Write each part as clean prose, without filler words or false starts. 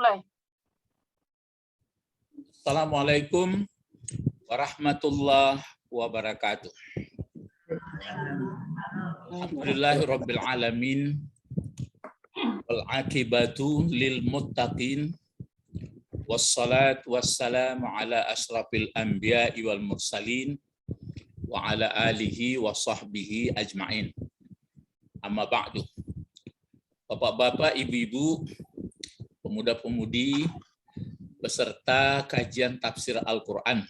mulai. Assalamualaikum warahmatullahi wabarakatuh. Alhamdulillahirabbil alamin. Wal aqibatu lil muttaqin. Wassalatu wassalamu ala asyrafil anbiya'i wal mursalin wa ala alihi wa sahbihi ajma'in. Amma ba'du. Bapak-bapak, ibu-ibu, pemuda-pemudi beserta kajian tafsir Al-Quran.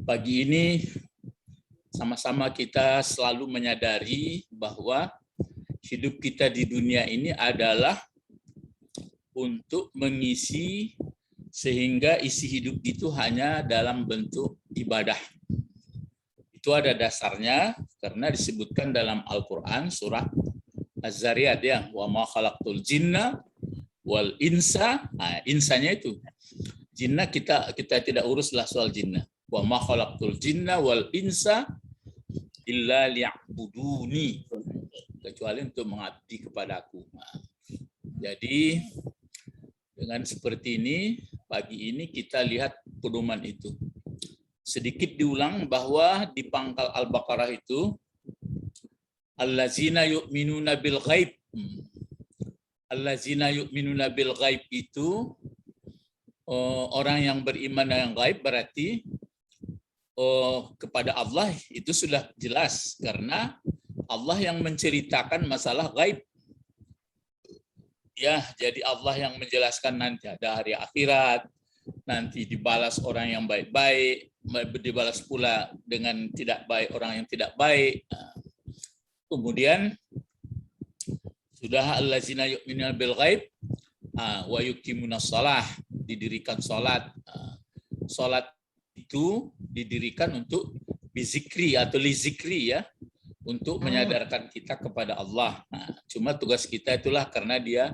Pagi ini sama-sama kita selalu menyadari bahwa hidup kita di dunia ini adalah untuk mengisi sehingga isi hidup itu hanya dalam bentuk ibadah. Itu ada dasarnya karena disebutkan dalam Al-Quran surah Az-Zariyat ya, wa ma khalaqtul jinna wal insa. Nah, insanya itu jinna kita tidak uruslah soal jinna. Wa ma khalaqtul jinna wal insa illa liya'buduni, kecuali untuk mengabdi kepadaku. Nah, jadi dengan seperti ini pagi ini kita lihat pedoman itu. Sedikit diulang bahwa di pangkal Al-Baqarah itu allazina yu'minuna bil ghaib. Allazina yu'minuna bil ghaib itu orang yang beriman dengan gaib, berarti kepada Allah itu sudah jelas karena Allah yang menceritakan masalah gaib. Ya, jadi Allah yang menjelaskan nanti ada hari akhirat, nanti dibalas orang yang baik-baik, dibalas pula dengan tidak baik orang yang tidak baik. Kemudian sudah allazina yu'minuna bil ghaib wa yuqimunas shalah, didirikan salat. Salat itu didirikan untuk bizikri atau lizikri ya, untuk menyadarkan kita kepada Allah. Nah, cuma tugas kita itulah karena dia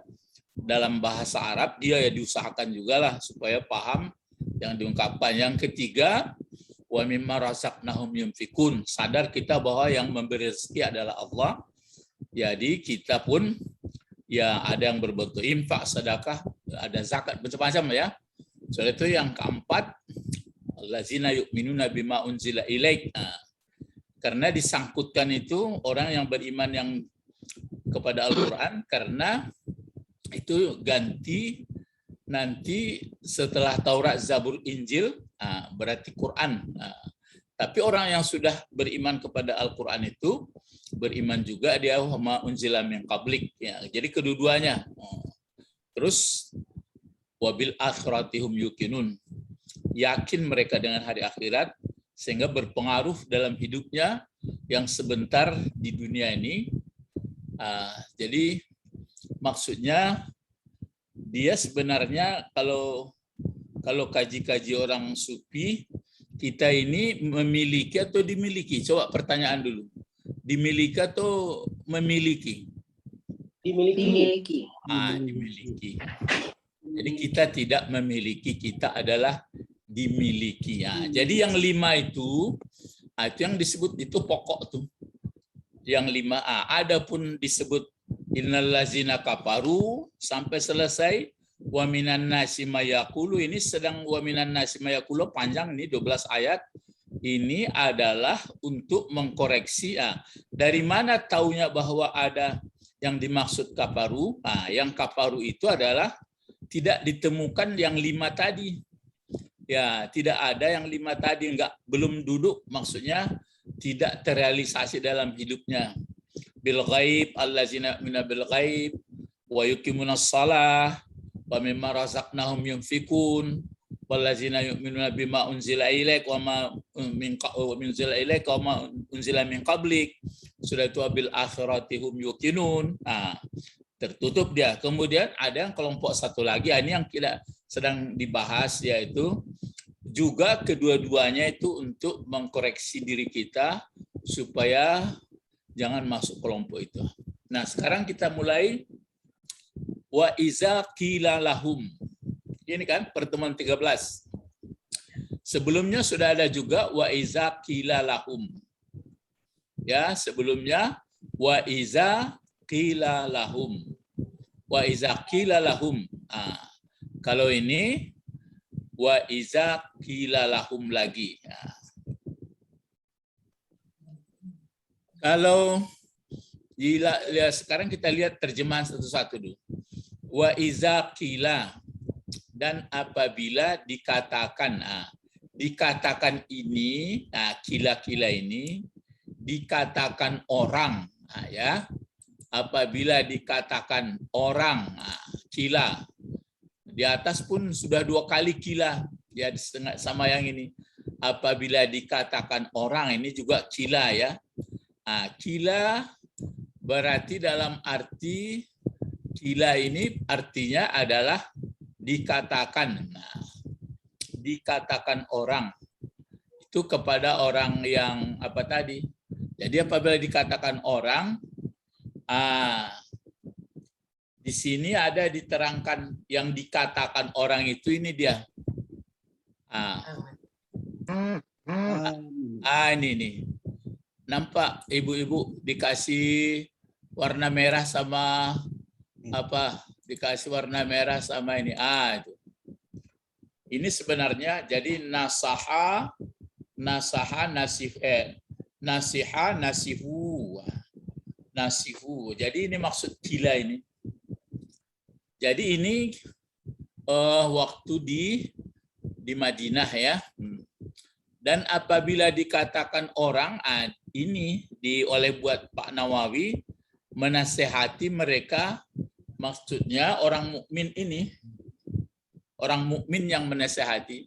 dalam bahasa Arab dia ya diusahakan juga lah supaya paham yang diungkapkan. Yang ketiga, wa mimma razaqnahum yunfikun, sadar kita bahwa yang memberi rezeki adalah Allah. Jadi kita pun ya ada yang berbentuk infak, sedekah, ada zakat, macam-macam ya. Soal itu yang keempat, allazina yu'minuna bima unzila ilaik. Nah, karena disangkutkan itu orang yang beriman yang kepada Al-Quran, karena itu ganti nanti setelah Taurat, Zabur, Injil, berarti Quran. Tapi orang yang sudah beriman kepada Al-Quran itu beriman juga dia ma unzila min qablik ya. Jadi kedua-duanya. Terus wabil akhiratihum yuqinun, yakin mereka dengan hari akhirat sehingga berpengaruh dalam hidupnya yang sebentar di dunia ini. Jadi maksudnya dia sebenarnya kalau kaji-kaji orang sufi, kita ini memiliki atau dimiliki? Coba pertanyaan dulu. Dimiliki atau memiliki? Dimiliki. Dimiliki. Jadi kita tidak memiliki, kita adalah dimiliki. Jadi yang 5 itu yang disebut itu pokok tuh. Yang 5 adapun disebut innallazina kafaru sampai selesai wa minan nasi mayaqulu, ini sedang wa minan nasi mayaqulu panjang ini 12 ayat. Ini adalah untuk mengkoreksi dari mana taunya bahwa ada yang dimaksud kafaru. Yang kafaru itu adalah tidak ditemukan yang 5 tadi. Ya, tidak ada yang 5 tadi, belum duduk, maksudnya tidak terrealisasi dalam hidupnya. Bil ghaib, allazina yu'minuna bil ghaib wa yuqimunas shalah wa mimma razaqnahum yunfikun wallazina yu'minuna bima unzila ilaik wa ma unzila ilaik wa ma unzila min qablik. Sudah itu bil akhiratihum yuqinun. Tertutup dia. Kemudian ada yang kelompok satu lagi, ini yang kita sedang dibahas, yaitu juga kedua-duanya itu untuk mengkoreksi diri kita supaya jangan masuk kelompok itu. Nah, sekarang kita mulai wa iza qila lahum. Ini kan pertemuan 13. Sebelumnya sudah ada juga wa iza qila lahum. Ya, sebelumnya wa iza qila lahum. Wa iza qila lahum. Kalau ini wa iza qila lahum lagi. Kalau sekarang kita lihat terjemahan satu-satu dulu. Wa iza qila, dan apabila dikatakan, dikatakan ini, kila-kila ini dikatakan orang, ya. Apabila dikatakan orang, kila. Di atas pun sudah 2 kali kila, ya sama yang ini. Apabila dikatakan orang, ini juga kila, ya. Kila berarti dalam arti kila ini artinya adalah dikatakan. Dikatakan orang itu kepada orang yang apa tadi. Jadi apabila dikatakan orang, di sini ada diterangkan yang dikatakan orang itu ini dia. Ini nih. Nampak ibu-ibu dikasih warna merah sama apa? Dikasih warna merah sama ini. Itu. Ini sebenarnya jadi nasiha, nasihu. Jadi ini maksud kila ini. Jadi ini waktu di Madinah, ya. Dan apabila dikatakan orang, ini buat Pak Nawawi menasehati mereka, maksudnya orang mukmin ini, orang mukmin yang menasehati.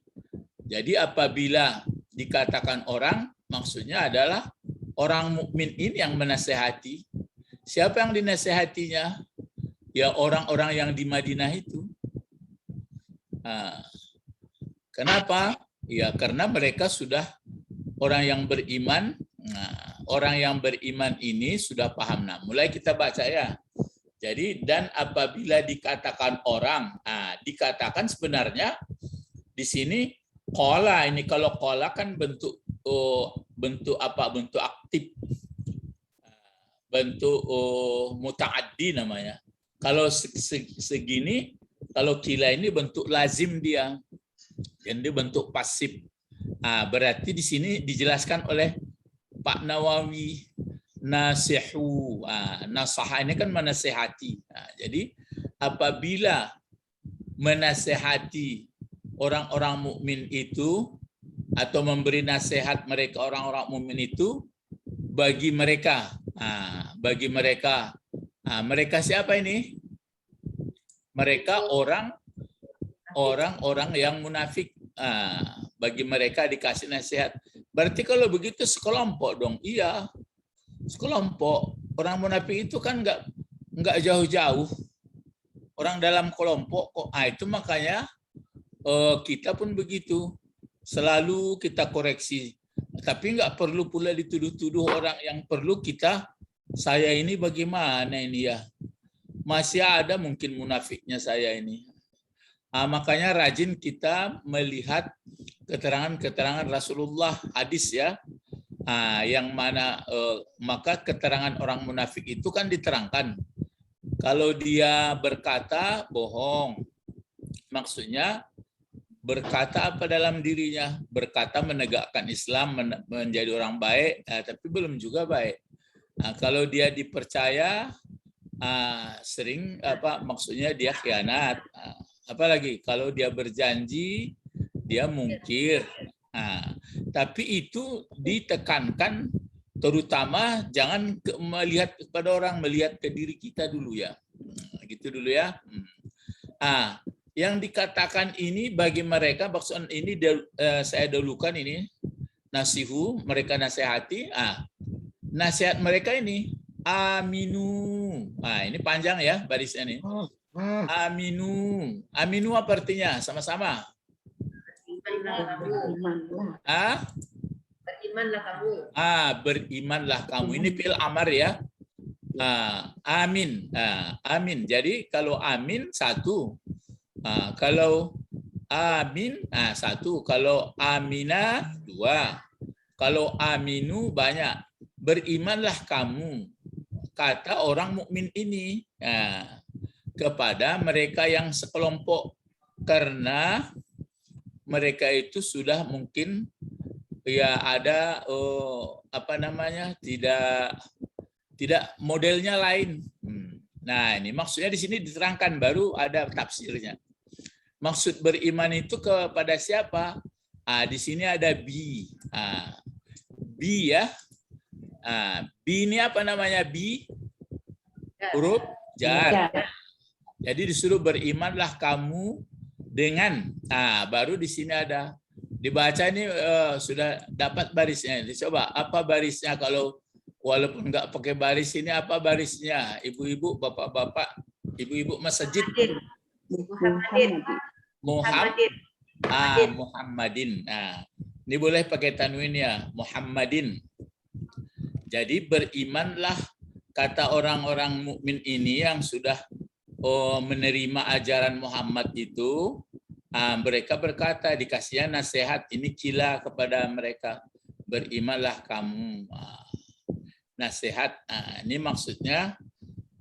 Jadi apabila dikatakan orang, maksudnya adalah orang mukmin ini yang menasehati. Siapa yang dinasehatinya? Ya orang-orang yang di Madinah itu. Kenapa? Ya karena mereka sudah orang yang beriman. Orang yang beriman ini sudah paham. Mulai kita baca, ya. Jadi dan apabila dikatakan orang, dikatakan sebenarnya di sini qala ini. Kalau qala kan bentuk apa? Bentuk aktif, bentuk muta'addi namanya. Kalau segini, kalau kila ini bentuk lazim dia, jadi bentuk pasif. Berarti di sini dijelaskan oleh Pak Nawawi nasihu. Nasaha ini kan menasehati. Jadi apabila menasehati orang-orang mukmin itu atau memberi nasihat mereka orang-orang mukmin itu bagi mereka, mereka siapa ini? Mereka orang-orang yang munafik. Bagi mereka dikasih nasihat. Berarti kalau begitu sekelompok dong. Iya, sekelompok. Orang munafik itu kan nggak jauh-jauh. Orang dalam kelompok kok. Itu makanya kita pun begitu. Selalu kita koreksi. Tapi nggak perlu pula dituduh-tuduh orang. Yang perlu kita, saya ini bagaimana ini ya? Masih ada mungkin munafiknya saya ini. Makanya rajin kita melihat keterangan-keterangan Rasulullah, hadis, ya. Yang mana maka keterangan orang munafik itu kan diterangkan. Kalau dia berkata bohong, maksudnya berkata apa dalam dirinya? Berkata menegakkan Islam, menjadi orang baik, tapi belum juga baik. Kalau dia dipercaya, sering apa? Maksudnya dia khianat. Apalagi kalau dia berjanji, dia mungkir. Tapi itu ditekankan, terutama jangan melihat kepada orang, melihat ke diri kita dulu, ya. Gitu dulu, ya. Yang dikatakan ini bagi mereka, maksud ini saya dahulukan ini nasihu, mereka nasihati. Nasihat mereka ini aminu. Ini panjang, ya, barisnya ini. Aminu. Aminu apa artinya? Sama-sama. Berimanlah kamu. Berimanlah kamu. Ini fi'il amar, ya. Amin. Amin. Jadi kalau amin satu. Kalau amin satu. Kalau amina dua. Kalau aminu banyak. Berimanlah kamu. Kata orang mukmin ini. kepada mereka yang sekelompok, karena mereka itu sudah mungkin ya ada tidak modelnya lain. Nah, ini maksudnya di sini diterangkan, baru ada tafsirnya. Maksud beriman itu kepada siapa? Di sini ada bi. Bi ya. Bi ini apa namanya bi? Huruf jar. Jadi disuruh berimanlah kamu dengan. Baru di sini ada. Dibaca ini sudah dapat barisnya. Coba apa barisnya kalau walaupun nggak pakai baris ini, apa barisnya? Ibu-ibu, bapak-bapak, ibu-ibu masjid. Muhammadin. Nah, ini boleh pakai tanwin ya, Muhammadin. Jadi berimanlah, kata orang-orang mukmin ini yang sudah menerima ajaran Muhammad itu, mereka berkata, dikasihnya nasihat ini cila kepada mereka, berimanlah kamu. Nasihat, ini maksudnya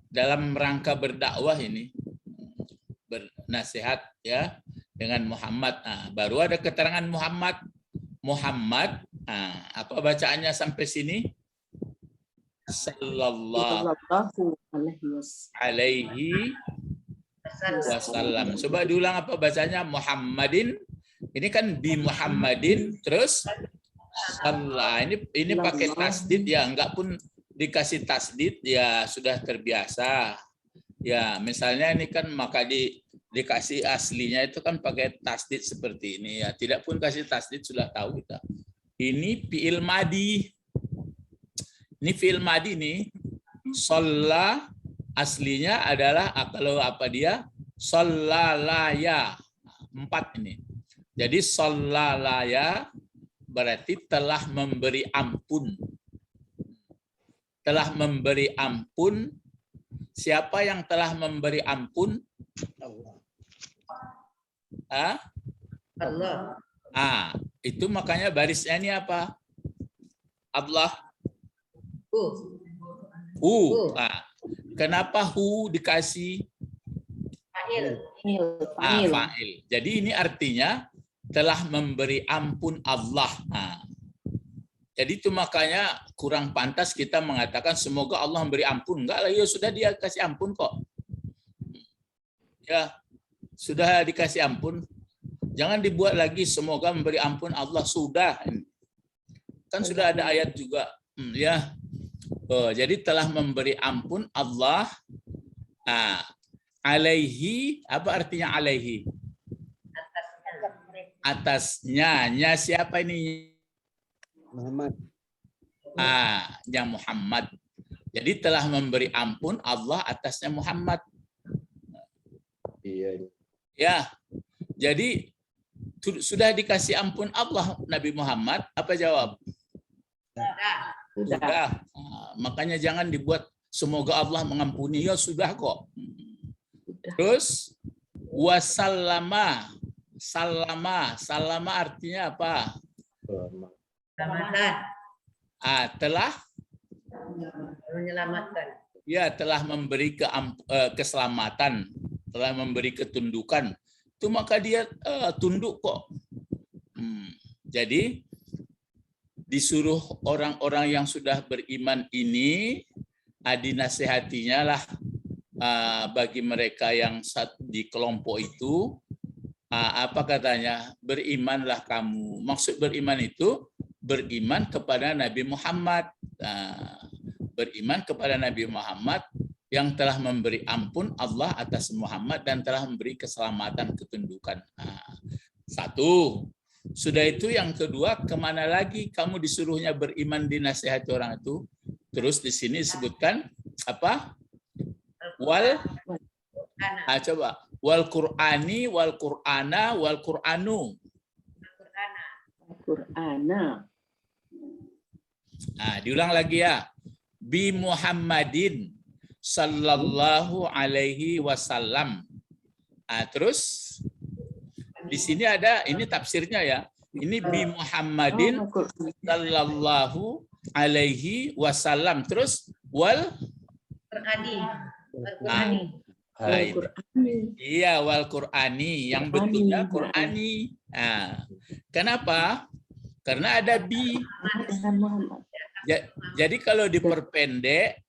dalam rangka berdakwah ini, bernasihat ya dengan Muhammad. Baru ada keterangan Muhammad. Apa bacaannya sampai sini? Sallallahu alaihi wasallam. Coba diulang apa bacanya? Muhammadin. Ini kan bi Muhammadin terus sallah. Ini pakai tasdid ya, enggak pun dikasih tasdid ya sudah terbiasa. Ya, misalnya ini kan maka dikasih aslinya itu kan pakai tasdid seperti ini ya. Tidak pun kasih tasdid sudah tahu kita. Ini fi'il madi. Ini fi'il madi nih. Shalla aslinya adalah kalau apa dia? Shallalaya. 4 ini. Jadi shallalaya berarti telah memberi ampun. Telah memberi ampun. Siapa yang telah memberi ampun? Allah. Itu makanya barisnya ini apa? Allah. Kenapa hu dikasih? Fa'il. Jadi ini artinya telah memberi ampun Allah. Jadi itu makanya kurang pantas kita mengatakan semoga Allah memberi ampun. Enggak lah, ya sudah dia kasih ampun kok. Ya, sudah dikasih ampun. Jangan dibuat lagi semoga memberi ampun Allah, sudah. Kan sudah ada ayat juga. Ya. Jadi telah memberi ampun Allah. Alaihi, apa artinya alaihi? Atasnya. Nya siapa ini? Muhammad. Ya Muhammad. Jadi telah memberi ampun Allah atasnya Muhammad. Iya. Ya. Jadi sudah dikasih ampun Allah Nabi Muhammad, apa jawab? Sudah. Makanya jangan dibuat semoga Allah mengampuni, ya sudah kok. Terus wasallama. Salama artinya apa? Telah menyelamatkan. Ya, telah memberi keselamatan, telah memberi ketundukan. Itu maka dia tunduk kok. Jadi disuruh orang-orang yang sudah beriman ini dinasehatinya lah bagi mereka yang di kelompok itu, apa katanya? Berimanlah kamu. Maksud beriman itu beriman kepada Nabi Muhammad. Beriman kepada Nabi Muhammad yang telah memberi ampun Allah atas Muhammad dan telah memberi keselamatan ketundukan. Satu. Sudah itu yang kedua, kemana lagi kamu disuruhnya beriman dinasihati orang itu? Terus di sini disebutkan apa? Coba. Wal Qur'ani, wal Qur'ana, wal Qur'anu. Qur'ana. Diulang lagi ya. Bi Muhammadin sallallahu alaihi wasallam. Terus di sini ada, ini tafsirnya ya. Ini bi Muhammadin sallallahu alaihi wasallam. Terus wal Nah, ini. Iya, wal Qur'ani. Yang betulnya Qur'ani. Nah, kenapa? Karena ada bi. Jadi kalau diperpendek,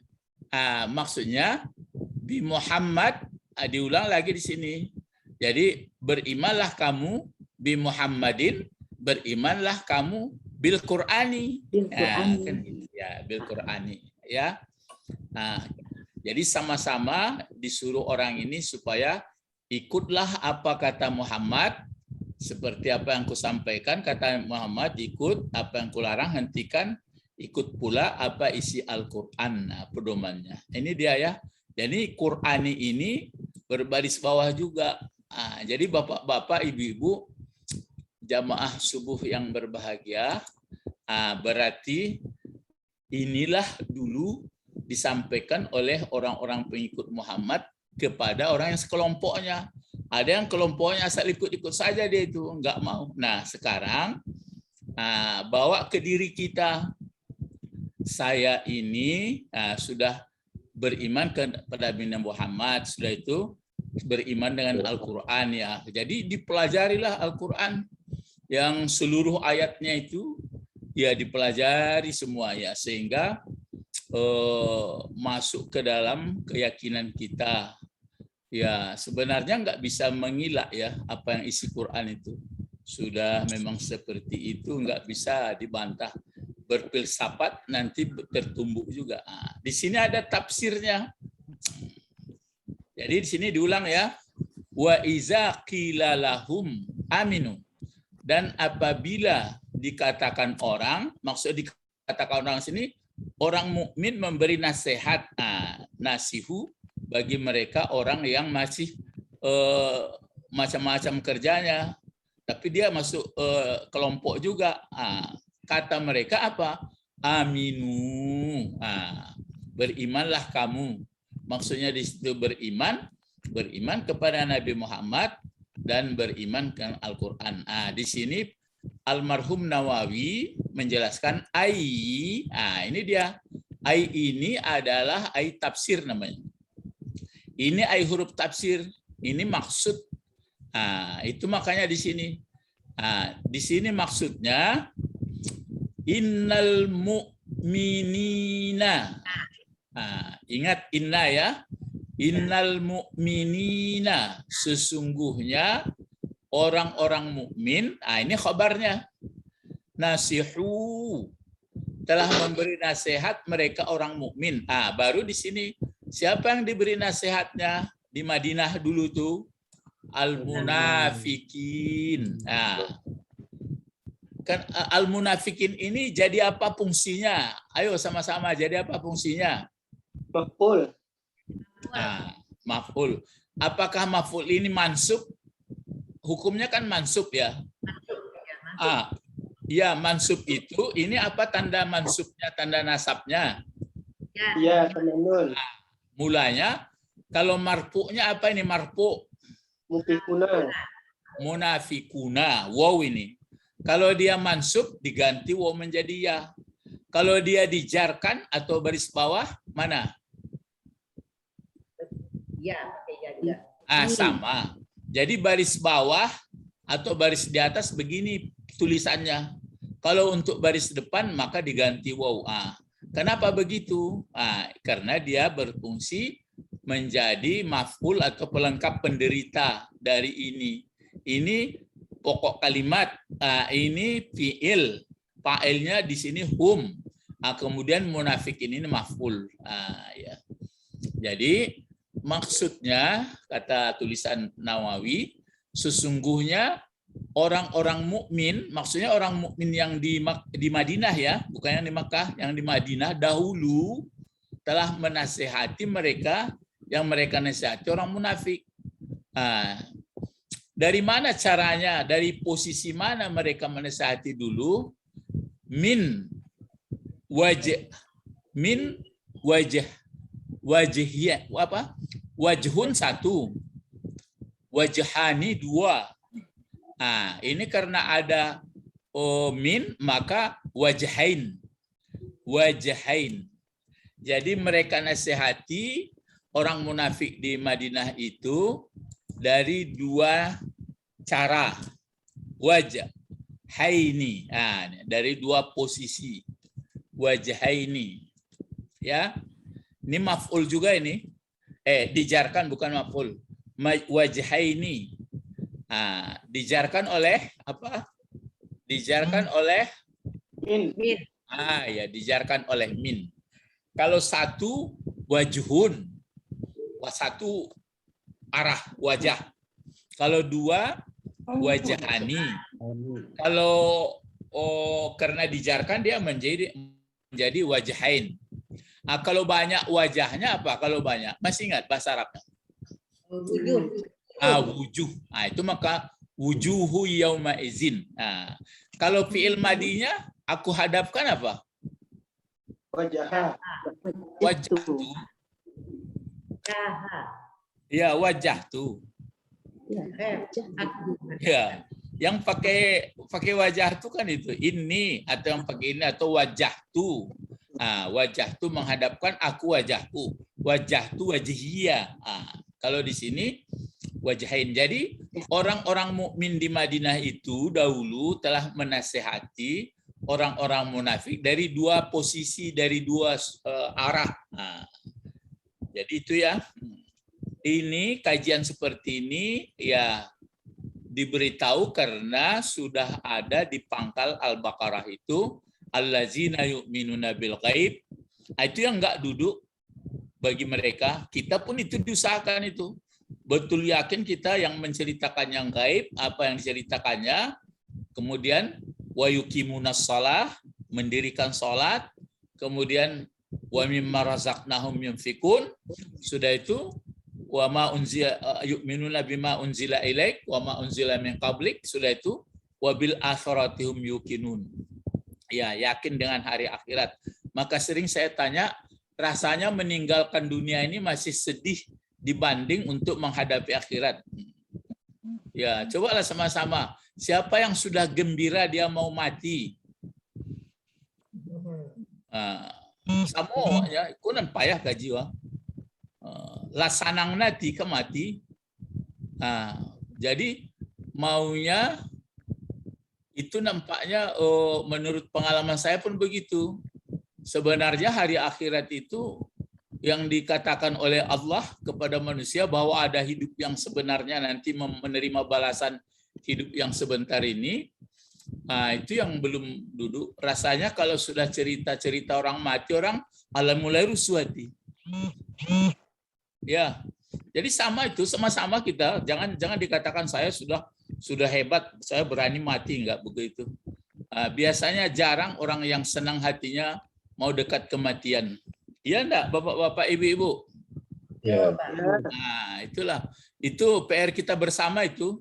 maksudnya bi Muhammad, diulang lagi di sini. Jadi berimanlah kamu bi Muhammadin, berimanlah kamu bil Qur'ani. Kan gitu ya, bil Qur'ani ya. Nah, jadi sama-sama disuruh orang ini supaya ikutlah apa kata Muhammad, seperti apa yang kusampaikan, kata Muhammad, ikut apa yang kularang, hentikan, ikut pula apa isi Al-Quran. Nah, pedomannya. Ini dia ya. Jadi Qur'ani ini berbaris bawah juga. Nah, jadi bapak-bapak, ibu-ibu, jamaah subuh yang berbahagia, berarti inilah dulu disampaikan oleh orang-orang pengikut Muhammad kepada orang yang sekelompoknya. Ada yang kelompoknya asal ikut-ikut saja, dia itu enggak mau. Nah, sekarang bawa ke diri kita. Saya ini sudah beriman kepada Nabi Muhammad, sudah itu beriman dengan Al-Quran ya. Jadi dipelajarilah Al-Quran yang seluruh ayatnya itu ya dipelajari semua ya, sehingga masuk ke dalam keyakinan kita. Ya, sebenarnya nggak bisa mengelak ya apa yang isi Quran itu. Sudah memang seperti itu, nggak bisa dibantah. Berfilsafat nanti tertumbuk juga. Di sini ada tafsirnya. Jadi di sini diulang ya. Wa iza qila lahum aminu. Dan apabila dikatakan orang, maksud dikatakan orang sini, orang mukmin memberi nasihat, nasihu bagi mereka orang yang masih macam-macam kerjanya, tapi dia masuk kelompok juga. Kata mereka apa? Aminu. Berimanlah kamu. Maksudnya di situ beriman kepada Nabi Muhammad dan beriman dengan Al-Quran. Di sini almarhum Nawawi menjelaskan ai. Ini dia. Ai ini adalah ai tafsir namanya. Ini ai huruf tafsir. Ini maksud. Itu makanya di sini. Di sini maksudnya innal mu'minina. Ingat inna ya. Innal mu'minina. Sesungguhnya orang-orang mukmin, ini khabarnya. Nasihu, telah memberi nasihat mereka orang mukmin. Baru di sini siapa yang diberi nasihatnya di Madinah dulu tuh? Al-munafikin. Kan al-munafikin ini jadi apa fungsinya? Ayo sama-sama, jadi apa fungsinya? Maf'ul. Maf'ul. Apakah maf'ul ini mansub? Hukumnya kan mansub ya. Ya, mansub itu, ini apa tanda mansubnya, tanda nasabnya? Ya, tanda nun. Mulanya, kalau marfu'nya apa ini marfu'? Munafikuna. Munafikuna, waw ini. Kalau dia mansub, diganti waw menjadi ya. Kalau dia dijarkan atau baris bawah, mana? Ya, sama. Jadi baris bawah atau baris di atas begini tulisannya. Kalau untuk baris depan maka diganti waw. Kenapa begitu? Karena dia berfungsi menjadi maf'ul atau pelengkap penderita dari ini. Ini pokok kalimat. Ini fi'il. Fa'ilnya di sini hum. Kemudian munafikin ini maf'ul. Ya. Jadi maksudnya, kata tulisan Nawawi, sesungguhnya orang-orang mukmin, maksudnya orang mukmin yang di Madinah ya, bukan yang di Makkah, yang di Madinah dahulu telah menasihati mereka, yang mereka nasihati orang munafik. Dari mana caranya? Dari posisi mana mereka menasihati dulu? Min wajah wajihnya apa? Wajhun satu, wajhani dua. Ini karena ada min maka wajhain. Jadi mereka nasihati orang munafik di Madinah itu dari dua cara. Wajhaini. Dari dua posisi. Wajhaini. Ya. Ini maf'ul juga ini. Dijarkan bukan maf'ul. Wajhaini. Dijarkan oleh apa? Dijarkan oleh Min. ya, dijarkan oleh min. Kalau satu wajhun. Satu arah wajah. Kalau dua wajhani. Kalau karena dijarkan dia menjadi wajhain. Kalau banyak wajahnya apa? Kalau banyak, masih ingat bahasa Arabnya? Wujuh. Itu maka wujuhu yauma izin. Kalau fi'il madinya aku hadapkan apa? Wajah. Wajah. Ya, wajah tuh. Ya, yang pakai wajah tuh kan itu ini, atau yang pakai ini, atau wajah tuh. Wajah tuh menghadapkan aku wajahku. Wajah tuh wajhiyah. Kalau di sini wajahin. Jadi orang-orang mukmin di Madinah itu dahulu telah menasehati orang-orang munafik dari dua posisi, dari dua arah. Jadi itu ya. Ini kajian seperti ini ya diberitahu karena sudah ada di pangkal Al-Baqarah itu allazina yu'minuna bil ghaib. Itu yang enggak duduk bagi mereka. Kita pun itu diusahakan itu. Betul yakin kita yang menceritakan yang gaib, apa yang diceritakannya, kemudian wa yuqimunas shalah, mendirikan salat, kemudian wa mimma razaqnahum yunfikun, sudah itu wa ma unzila yu'minuna bima unzila ilaik wa ma unzila min qablik, sudah itu wa bil akhiratihum yuqinun. Ya, yakin dengan hari akhirat. Maka sering saya tanya, rasanya meninggalkan dunia ini masih sedih dibanding untuk menghadapi akhirat. Ya, cobalah sama-sama. Siapa yang sudah gembira dia mau mati? Samo ya, kunan payah gaji wa. Lasanang nanti ke mati. Jadi maunya itu nampaknya menurut pengalaman saya pun begitu. Sebenarnya hari akhirat itu yang dikatakan oleh Allah kepada manusia bahwa ada hidup yang sebenarnya nanti menerima balasan hidup yang sebentar ini. Itu yang belum duduk. Rasanya kalau sudah cerita-cerita orang mati, orang mulai rusuhati. Ya, jadi sama itu, sama-sama kita. Jangan dikatakan saya sudah hebat, saya berani mati, enggak begitu. Biasanya jarang orang yang senang hatinya mau dekat kematian. Iya enggak, Bapak-bapak, Ibu-ibu? Ya. Itulah. Itu PR kita bersama itu.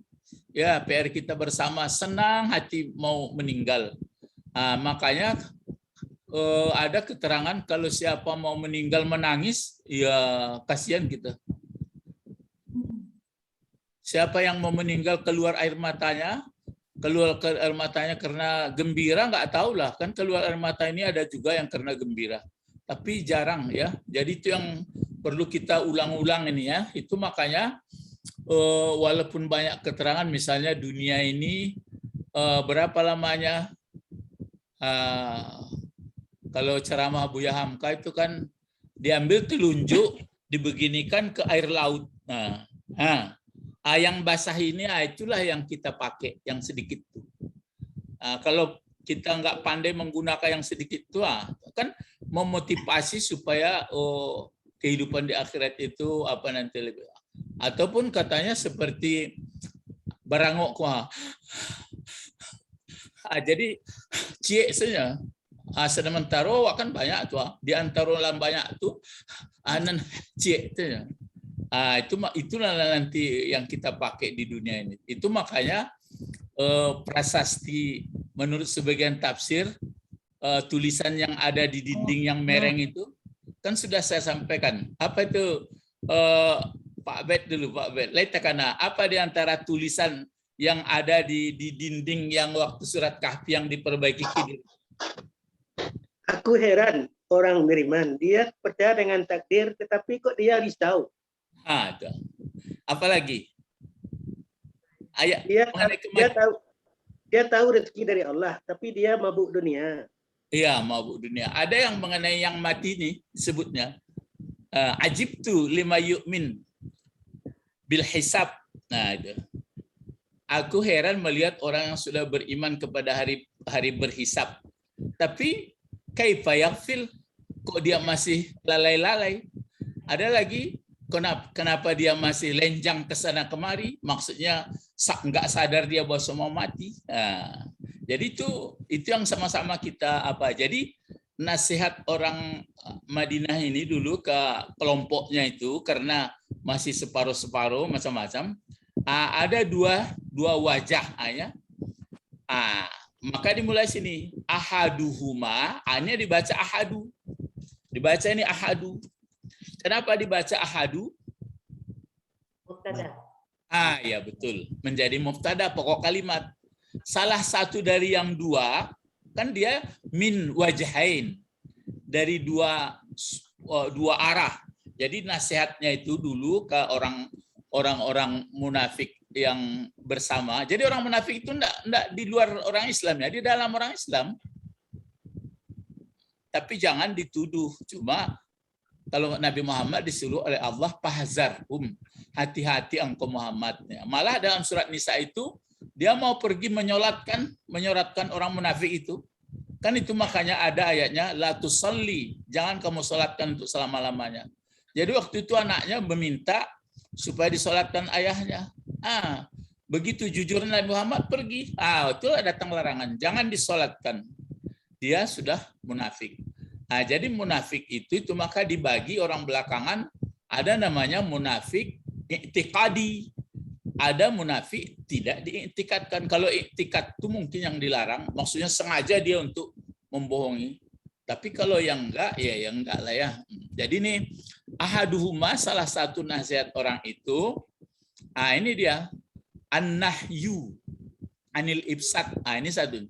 Ya, PR kita bersama, senang hati mau meninggal. Makanya ada keterangan kalau siapa mau meninggal menangis, ya kasihan kita. Siapa yang mau meninggal keluar air matanya karena gembira, nggak tahu lah, kan keluar air mata ini ada juga yang karena gembira, tapi jarang ya. Jadi itu yang perlu kita ulang-ulang ini ya. Itu makanya walaupun banyak keterangan, misalnya dunia ini berapa lamanya, kalau ceramah Buya Hamka itu kan diambil telunjuk dibeginikan ke air laut. Yang basah ini itulah yang kita pakai, yang sedikit itu. Kalau kita nggak pandai menggunakan yang sedikit itu, kan memotivasi supaya kehidupan di akhirat itu apa nanti lebih. Ataupun katanya seperti barangok kuah. Jadi cie saja. Sementara kan banyak tuh, di antara banyak tuh anan cie itu. Itulah nanti yang kita pakai di dunia ini. Itu makanya prasasti menurut sebagian tafsir, tulisan yang ada di dinding yang mereng itu kan sudah saya sampaikan. Apa itu Pak Bet dulu, Pak Bet. Karena apa di antara tulisan yang ada di dinding yang waktu surat Kahfi yang diperbaiki? Aku heran. orang beriman. Dia percaya dengan takdir, tetapi kok dia risau. Ada. Apalagi? Ayat Dia mengenai dia kematian. tahu dia tahu rezeki dari Allah, tapi dia mabuk dunia. Iya, mabuk dunia. Ada yang mengenai yang mati nih disebutnya. Ajibtu lima yu'min bil hisab. Nah, itu. Aku heran melihat orang yang sudah beriman kepada hari berhisab. Tapi kaifa yaghfil, kok dia masih lalai-lalai? Ada lagi, kenapa dia masih lenjang ke sana kemari? Maksudnya nggak sadar dia bahwa semua mati. Nah, jadi itu yang sama-sama kita apa? Jadi nasihat orang Madinah ini dulu ke kelompoknya itu karena masih separuh-separuh macam-macam. Ada dua wajah ya. Maka dimulai sini ahaduhuma, hanya dibaca ahadu. Dibaca ini ahadu. Kenapa dibaca ahadu? Mubtada. Ya betul. Menjadi mubtada pokok kalimat. Salah satu dari yang dua, kan dia min wajhain. Dari dua arah. Jadi nasihatnya itu dulu ke orang-orang munafik yang bersama. Jadi orang munafik itu enggak di luar orang Islam ya, di dalam orang Islam. Tapi jangan dituduh. Cuma kalau Nabi Muhammad disuruh oleh Allah fahzarhum, hati-hati engkau Muhammad. Malah dalam surat Nisa itu dia mau pergi menyolatkan orang munafik itu. Kan itu makanya ada ayatnya la tusalli, jangan kamu salatkan untuk selama-lamanya. Jadi waktu itu anaknya meminta supaya disolatkan ayahnya. Begitu jujur Nabi Muhammad pergi, itu datang larangan, jangan disolatkan. Dia sudah munafik. Jadi munafik itu maka dibagi orang belakangan, ada namanya munafik i'tiqadi, ada munafik tidak diiktikadkan. Kalau iktikad itu mungkin yang dilarang, maksudnya sengaja dia untuk membohongi. Tapi kalau yang enggak, ya yang enggak lah ya. Jadi ini ahaduhuma, salah satu nasihat orang itu, ini dia an-nahyu anil ibsad. Ini satu.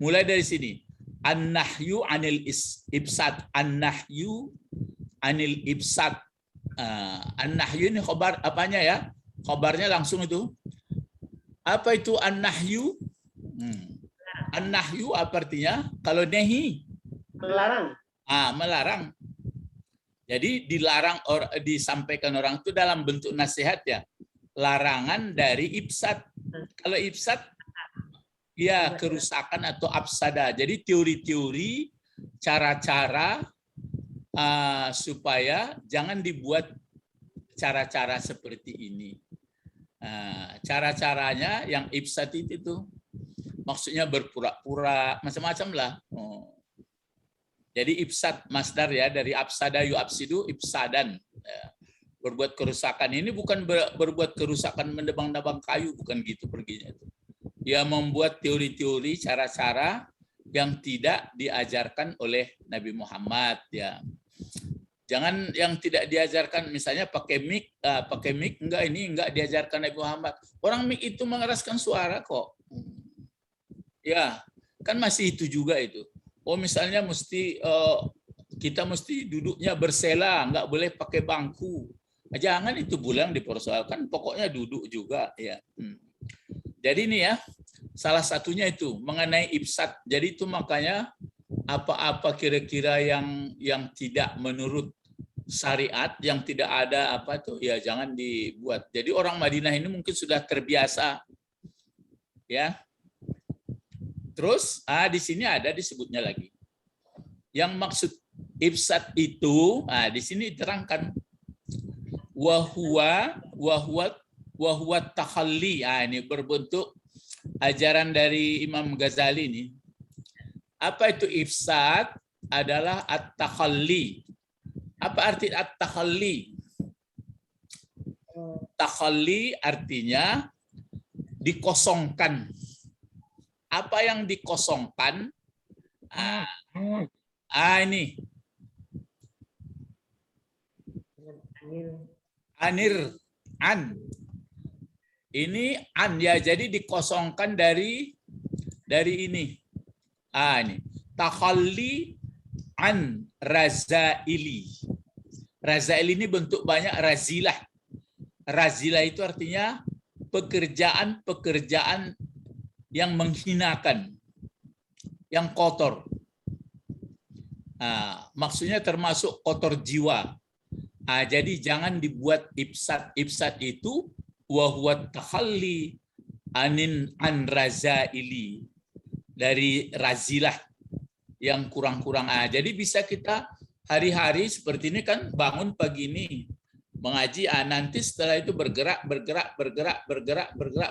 Mulai dari sini. An-nahyu anil ibsad. An-nahyu anil ibsad. An-nahyu ini khabar apanya ya? Khabarnya langsung itu. Apa itu an-nahyu? An-nahyu apa artinya? Kalau nehi? Melarang. Melarang. Jadi dilarang disampaikan orang itu dalam bentuk nasihat ya. Larangan dari ifsad. Kalau ifsad ya kerusakan atau afsada. Jadi teori-teori, cara-cara supaya jangan dibuat cara-cara seperti ini. Cara-caranya yang ifsad itu maksudnya berpura-pura macam-macam lah. Jadi ifsad masdar ya, dari afsada yu'afsidu ifsadan. Berbuat kerusakan ini bukan berbuat kerusakan mendebang-debang kayu, bukan gitu perginya itu. Dia membuat teori-teori, cara-cara yang tidak diajarkan oleh Nabi Muhammad ya. Jangan yang tidak diajarkan, misalnya pakai mic enggak, ini enggak diajarkan Nabi Muhammad. Orang mic itu mengeraskan suara kok. Ya, kan masih itu juga itu. Misalnya kita mesti duduknya bersela, nggak boleh pakai bangku. Jangan itu bulang dipersoalkan, pokoknya duduk juga ya. Jadi ini ya, salah satunya itu mengenai ifsad. Jadi itu makanya apa-apa kira-kira yang tidak menurut syariat, yang tidak ada apa tuh ya jangan dibuat. Jadi orang Madinah ini mungkin sudah terbiasa ya. Terus di sini ada disebutnya lagi. Yang maksud ifsad itu, di sini diterangkan wahwa takhalli. Ini berbentuk ajaran dari Imam Ghazali ini. Apa itu ifsad? Adalah at-takhalli. Apa arti at-takhalli? Takhalli artinya dikosongkan. Apa yang dikosongkan? Ini. An. Ini an ya, jadi dikosongkan dari ini. Ini. Takhalli an razaili. Razail ini bentuk banyak razilah. Razilah itu artinya pekerjaan-pekerjaan yang menghinakan, yang kotor. Maksudnya termasuk kotor jiwa. Jadi jangan dibuat ifsad. Ifsad itu wa huwa takhalli an razaili, dari razilah yang kurang-kurang. Jadi bisa kita hari-hari seperti ini kan, bangun pagi ini mengaji, nanti setelah itu bergerak.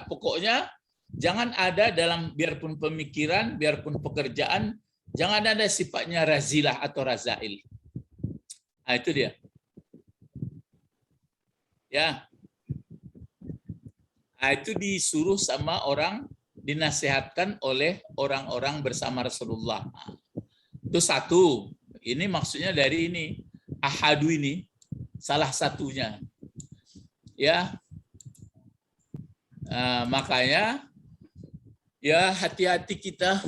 Pokoknya jangan ada dalam, biarpun pemikiran, biarpun pekerjaan, jangan ada sifatnya razilah atau razail. Itu dia. Ya. Itu disuruh sama orang, dinasihatkan oleh orang-orang bersama Rasulullah. Itu satu. Ini maksudnya dari ini. Ahadu ini salah satunya. Ya. Makanya ya hati-hati kita.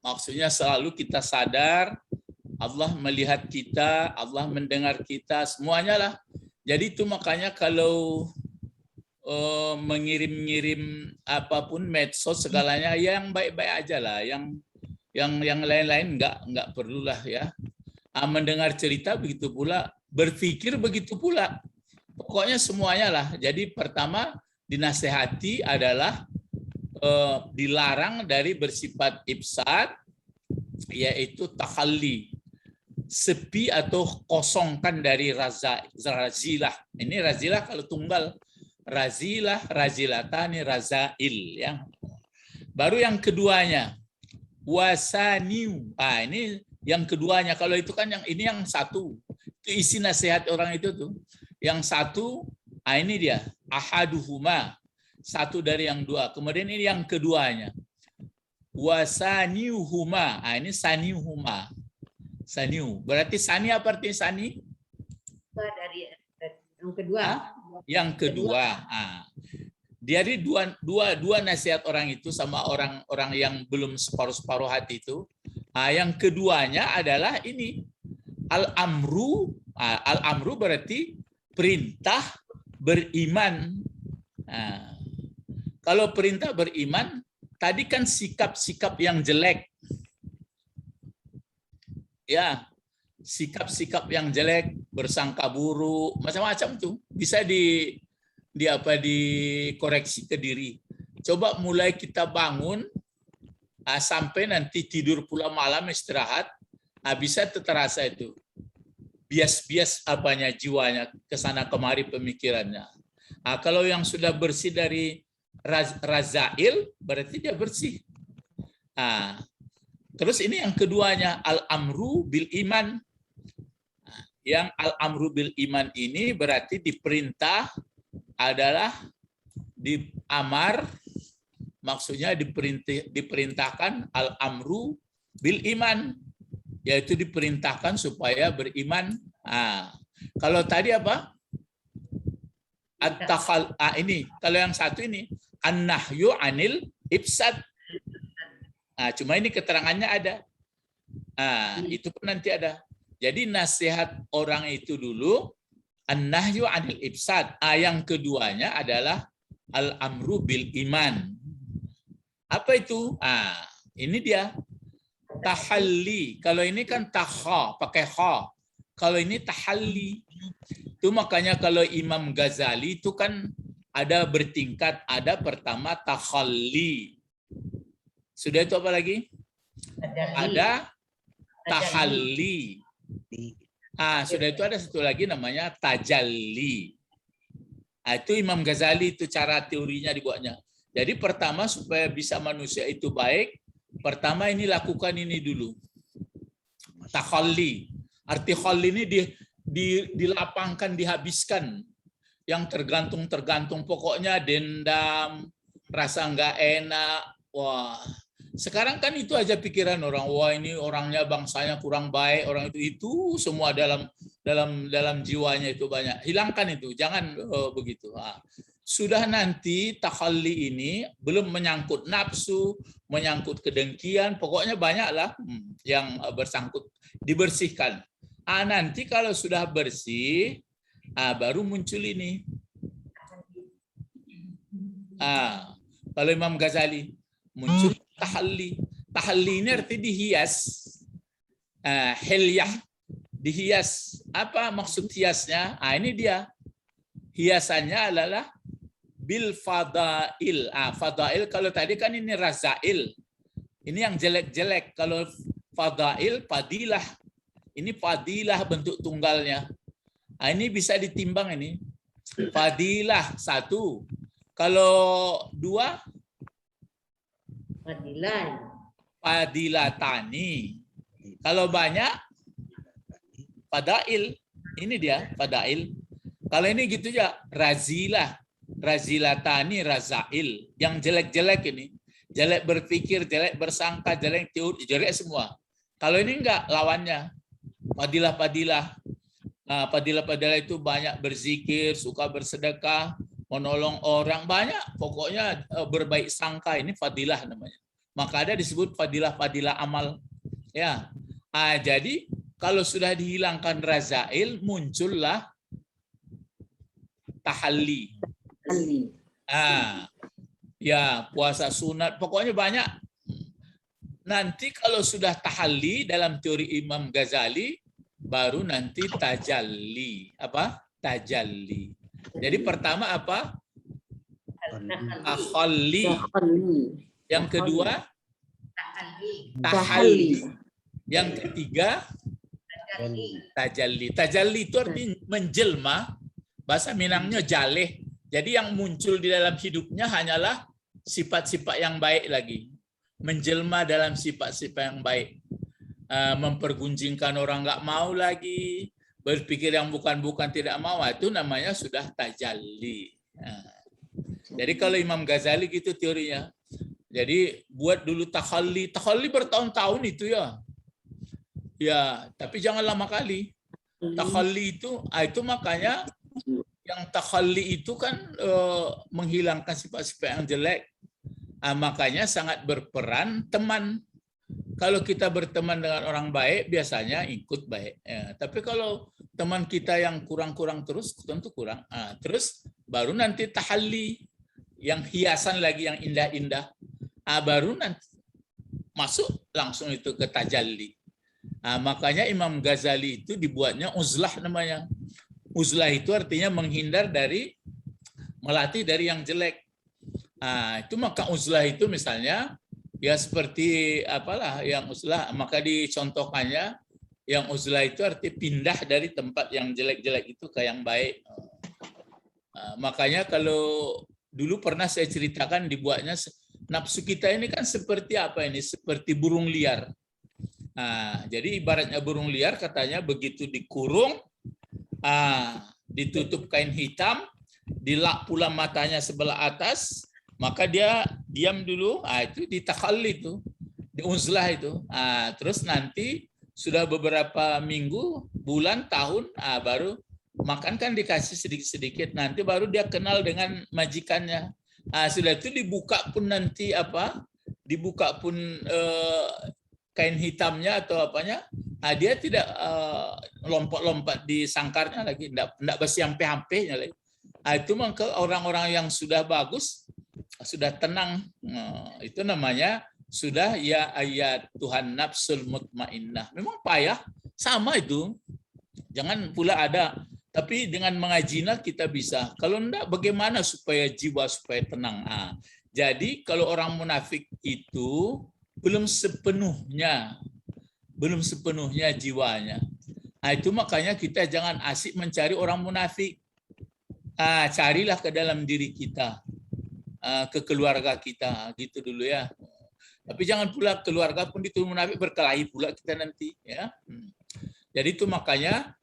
Maksudnya selalu kita sadar Allah melihat kita, Allah mendengar kita, semuanya lah. Jadi itu makanya kalau mengirim-ngirim apapun medsos segalanya yang baik-baik aja lah, yang lain-lain nggak perlulah ya. Mendengar cerita begitu pula, berpikir begitu pula. Pokoknya semuanya lah. Jadi pertama dinasehati adalah dilarang dari bersifat ifsad, yaitu takhalli, sepi atau kosongkan dari razilah. Ini razilah kalau tunggal. Razilah, razilatani, razail. Ya. Baru yang keduanya, wasaniu. Ini yang keduanya. Kalau itu kan yang ini yang satu. Itu isi nasihat orang itu tuh. Yang satu, ini dia. Ahaduhuma. Satu dari yang dua. Kemudian ini yang keduanya. Wasaniuhuma. Ini saniuhuma. Saniu. Berarti sani apa artinya sani? Dari yang kedua. Yang kedua. Dari dua nasihat orang itu sama orang yang belum separuh-separuh hati itu. Yang keduanya adalah ini. Al-amru. Al-amru berarti perintah beriman. Kalau perintah beriman, tadi kan sikap-sikap yang jelek. Ya, sikap-sikap yang jelek, bersangka buruk, macam-macam tuh bisa dikoreksi ke diri. Coba mulai kita bangun sampai nanti tidur pula malam istirahat, bisa terasa itu. Bias-bias apanya jiwanya kesana kemari pemikirannya. Kalau yang sudah bersih dari razail berarti dia bersih. Terus ini yang keduanya al-amru bil iman. Yang al-amru bil iman ini berarti diperintah adalah diamar, maksudnya diperintahkan al-amru bil iman, yaitu diperintahkan supaya beriman. Kalau tadi apa? Ini kalau yang satu ini an-nahyu anil ifsad. Cuma ini keterangannya ada. Itu pun nanti ada. Jadi nasihat orang itu dulu an-nahyu anil ifsad. Yang keduanya adalah al-amru bil iman. Apa itu? Ini dia. Tahalli. Kalau ini kan takha, pakai kha. Kalau ini tahalli. Itu makanya kalau Imam Ghazali itu kan ada bertingkat. Ada pertama takhalli. Sudah itu apa lagi? Ada tahalli. Sudah itu ada satu lagi namanya tajalli. Itu Imam Ghazali itu cara teorinya dibuatnya. Jadi pertama supaya bisa manusia itu baik, pertama ini lakukan ini dulu. Takhalli. Arti khalli ini dilapangkan, dihabiskan. Yang tergantung, pokoknya dendam, rasa nggak enak. Wah, sekarang kan itu aja pikiran orang. Wah, ini orangnya bangsanya kurang baik, orang itu semua dalam jiwanya itu banyak. Hilangkan itu, jangan begitu. sudah nanti takhalli ini belum menyangkut nafsu, menyangkut kedengkian, pokoknya banyaklah yang bersangkut dibersihkan. Nanti kalau sudah bersih, baru muncul ini. Kalau Imam Ghazali muncul tahalli. Tahalli ini arti dihias. Hilyah, dihias. Apa maksud hiasnya? Ini dia. Hiasannya adalah bil fadail. Fadail kalau tadi kan ini razail. Ini yang jelek-jelek. Kalau fadail, fadilah. Ini fadilah bentuk tunggalnya. Ini bisa ditimbang ini. Fadilah 1. Kalau 2? Fadilatani. Kalau banyak, fadail. Ini dia, fadail. Kalau ini gitu ya, razilah. Razilatani, razail. Yang jelek-jelek ini. Jelek berpikir, jelek bersangka, jelek teori, jelek semua. Kalau ini enggak, lawannya. Fadilah-fadilah. Fadilah-fadilah itu banyak berzikir, suka bersedekah, menolong orang, banyak. Pokoknya berbaik sangka, ini fadilah namanya. Maka ada disebut fadilah-fadilah amal. Ya. Jadi kalau sudah dihilangkan razail, muncullah tahalli. Ya, puasa sunat, pokoknya banyak. Nanti kalau sudah tahalli dalam teori Imam Ghazali, baru nanti tajalli. Apa? Tajalli. Jadi pertama apa? Takhalli. Yang kedua? Tahalli. Yang ketiga? Tajalli. Tajalli itu artinya menjelma. Bahasa Minangnya jaleh. Jadi yang muncul di dalam hidupnya hanyalah sifat-sifat yang baik lagi. Menjelma dalam sifat-sifat yang baik. Mempergunjingkan orang nggak mau lagi. Berpikir yang bukan-bukan tidak mau. Itu namanya sudah tajalli. Jadi kalau Imam Ghazali gitu teorinya. Jadi buat dulu takhalli. Takhalli bertahun-tahun itu ya. Ya, tapi jangan lama kali. Takhalli itu makanya yang takhalli itu kan menghilangkan sifat-sifat yang jelek. Makanya sangat berperan teman. Kalau kita berteman dengan orang baik, biasanya ikut baik. Ya, tapi kalau teman kita yang kurang-kurang terus, tentu kurang. Terus baru nanti tahalli, yang hiasan lagi, yang indah-indah. Baru nanti masuk langsung itu ke tajalli. Makanya Imam Ghazali itu dibuatnya uzlah namanya. Uzlah itu artinya menghindar dari, melatih dari yang jelek. Itu maka uzlah itu misalnya ya seperti apalah yang uzlah, maka dicontohkannya yang uzlah itu arti pindah dari tempat yang jelek-jelek itu ke yang baik. Makanya kalau dulu pernah saya ceritakan dibuatnya nafsu kita ini kan seperti apa ini? Seperti burung liar. Jadi ibaratnya burung liar katanya begitu dikurung, ditutup kain hitam, dilak pula matanya sebelah atas, maka dia diam dulu. Itu ditakhalli itu, diuzlah itu. Terus nanti sudah beberapa minggu, bulan, tahun, baru makan kan dikasih sedikit-sedikit. Nanti baru dia kenal dengan majikannya. Sudah itu dibuka pun nanti apa? Dibuka pun kain hitamnya atau apanya, dia tidak lompat-lompat di sangkarnya lagi, tidak bersiampe-hampenya lagi. Itu maka orang-orang yang sudah bagus, sudah tenang, itu namanya sudah ya ayat Tuhan nafsul mutmainnah. Memang payah, sama itu. Jangan pula ada, tapi dengan mengajinya kita bisa. Kalau enggak, bagaimana supaya jiwa supaya tenang? Jadi kalau orang munafik itu belum sepenuhnya jiwanya. Itu makanya kita jangan asik mencari orang munafik. Carilah ke dalam diri kita, ke keluarga kita, gitu dulu ya. Tapi jangan pula keluarga pun dituduh munafik, berkelahi pula kita nanti, ya. Jadi itu makanya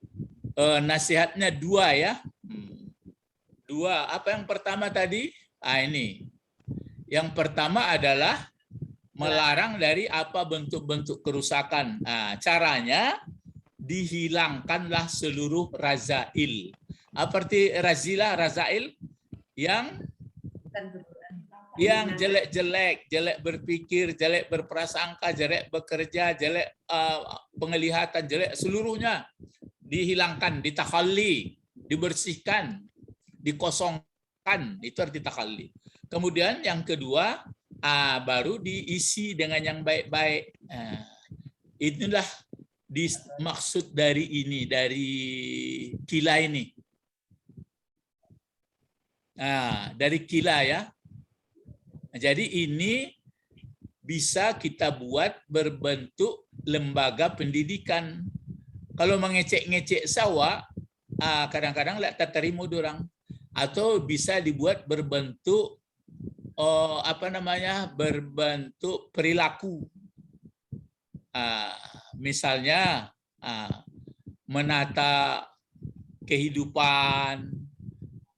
nasihatnya dua ya. Dua. Apa yang pertama tadi? Ini. Yang pertama adalah melarang dari apa bentuk-bentuk kerusakan. Caranya dihilangkanlah seluruh razail. Apa arti razilah, razail? yang Bukan keburukan. jelek-jelek, jelek berpikir, jelek berprasangka, jelek bekerja, jelek penglihatan, jelek, seluruhnya dihilangkan, ditakhalli, dibersihkan, dikosongkan, itu arti takhalli. Kemudian yang kedua, baru diisi dengan yang baik-baik. Inilah maksud dari ini, dari kila ini. Dari kila ya. Jadi ini bisa kita buat berbentuk lembaga pendidikan. Kalau mengecek-ngecek sawah, kadang-kadang tak terima orang. Atau bisa dibuat berbentuk berbentuk perilaku. Misalnya menata kehidupan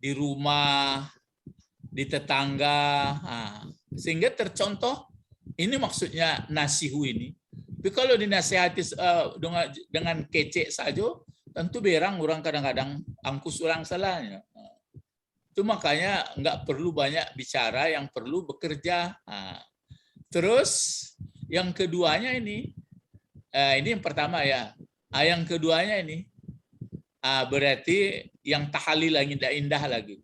di rumah, di tetangga, sehingga tercontoh. Ini maksudnya nasihu ini. Tapi kalau dinasihati dengan kecek saja, tentu berang orang kadang-kadang angkus orang salahnya. Itu makanya nggak perlu banyak bicara, yang perlu bekerja. Terus yang keduanya ini yang pertama ya. Yang keduanya ini berarti yang tahalil lagi, indah lagi.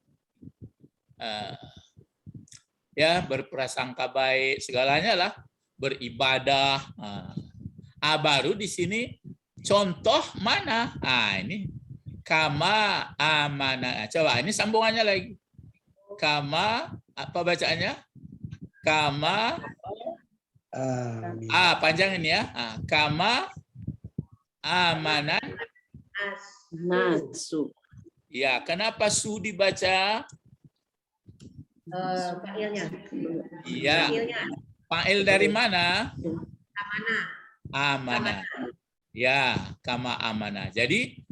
Ya, berprasangka baik, segalanya lah, beribadah. Baru di sini contoh mana? Ini kama amana. Coba ini sambungannya lagi. Kama, apa bacaannya? Kama, panjang ini ya. Kama amanan nasu. Ya, kenapa su dibaca? Fa'ilnya. Iya. Fa'il dari mana? Amanah. Amanah. Ya, kama amanah. Jadi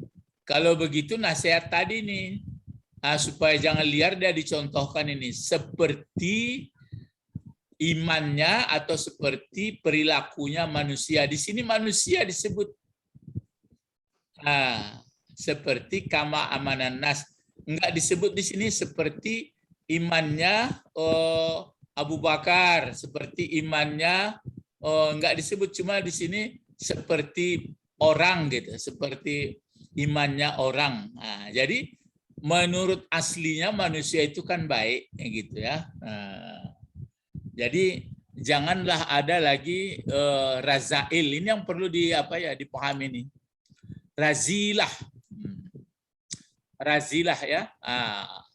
kalau begitu nasihat tadi nih, supaya jangan liar, dia dicontohkan ini seperti imannya atau seperti perilakunya manusia. Di sini manusia disebut seperti kama amanan nas. Enggak disebut di sini seperti imannya Abu Bakar, seperti imannya enggak disebut, cuma di sini seperti orang gitu, seperti imannya orang. Jadi menurut aslinya manusia itu kan baik gitu ya. Jadi janganlah ada lagi razail. Ini yang perlu dipahami nih. Razilah. Razilah ya.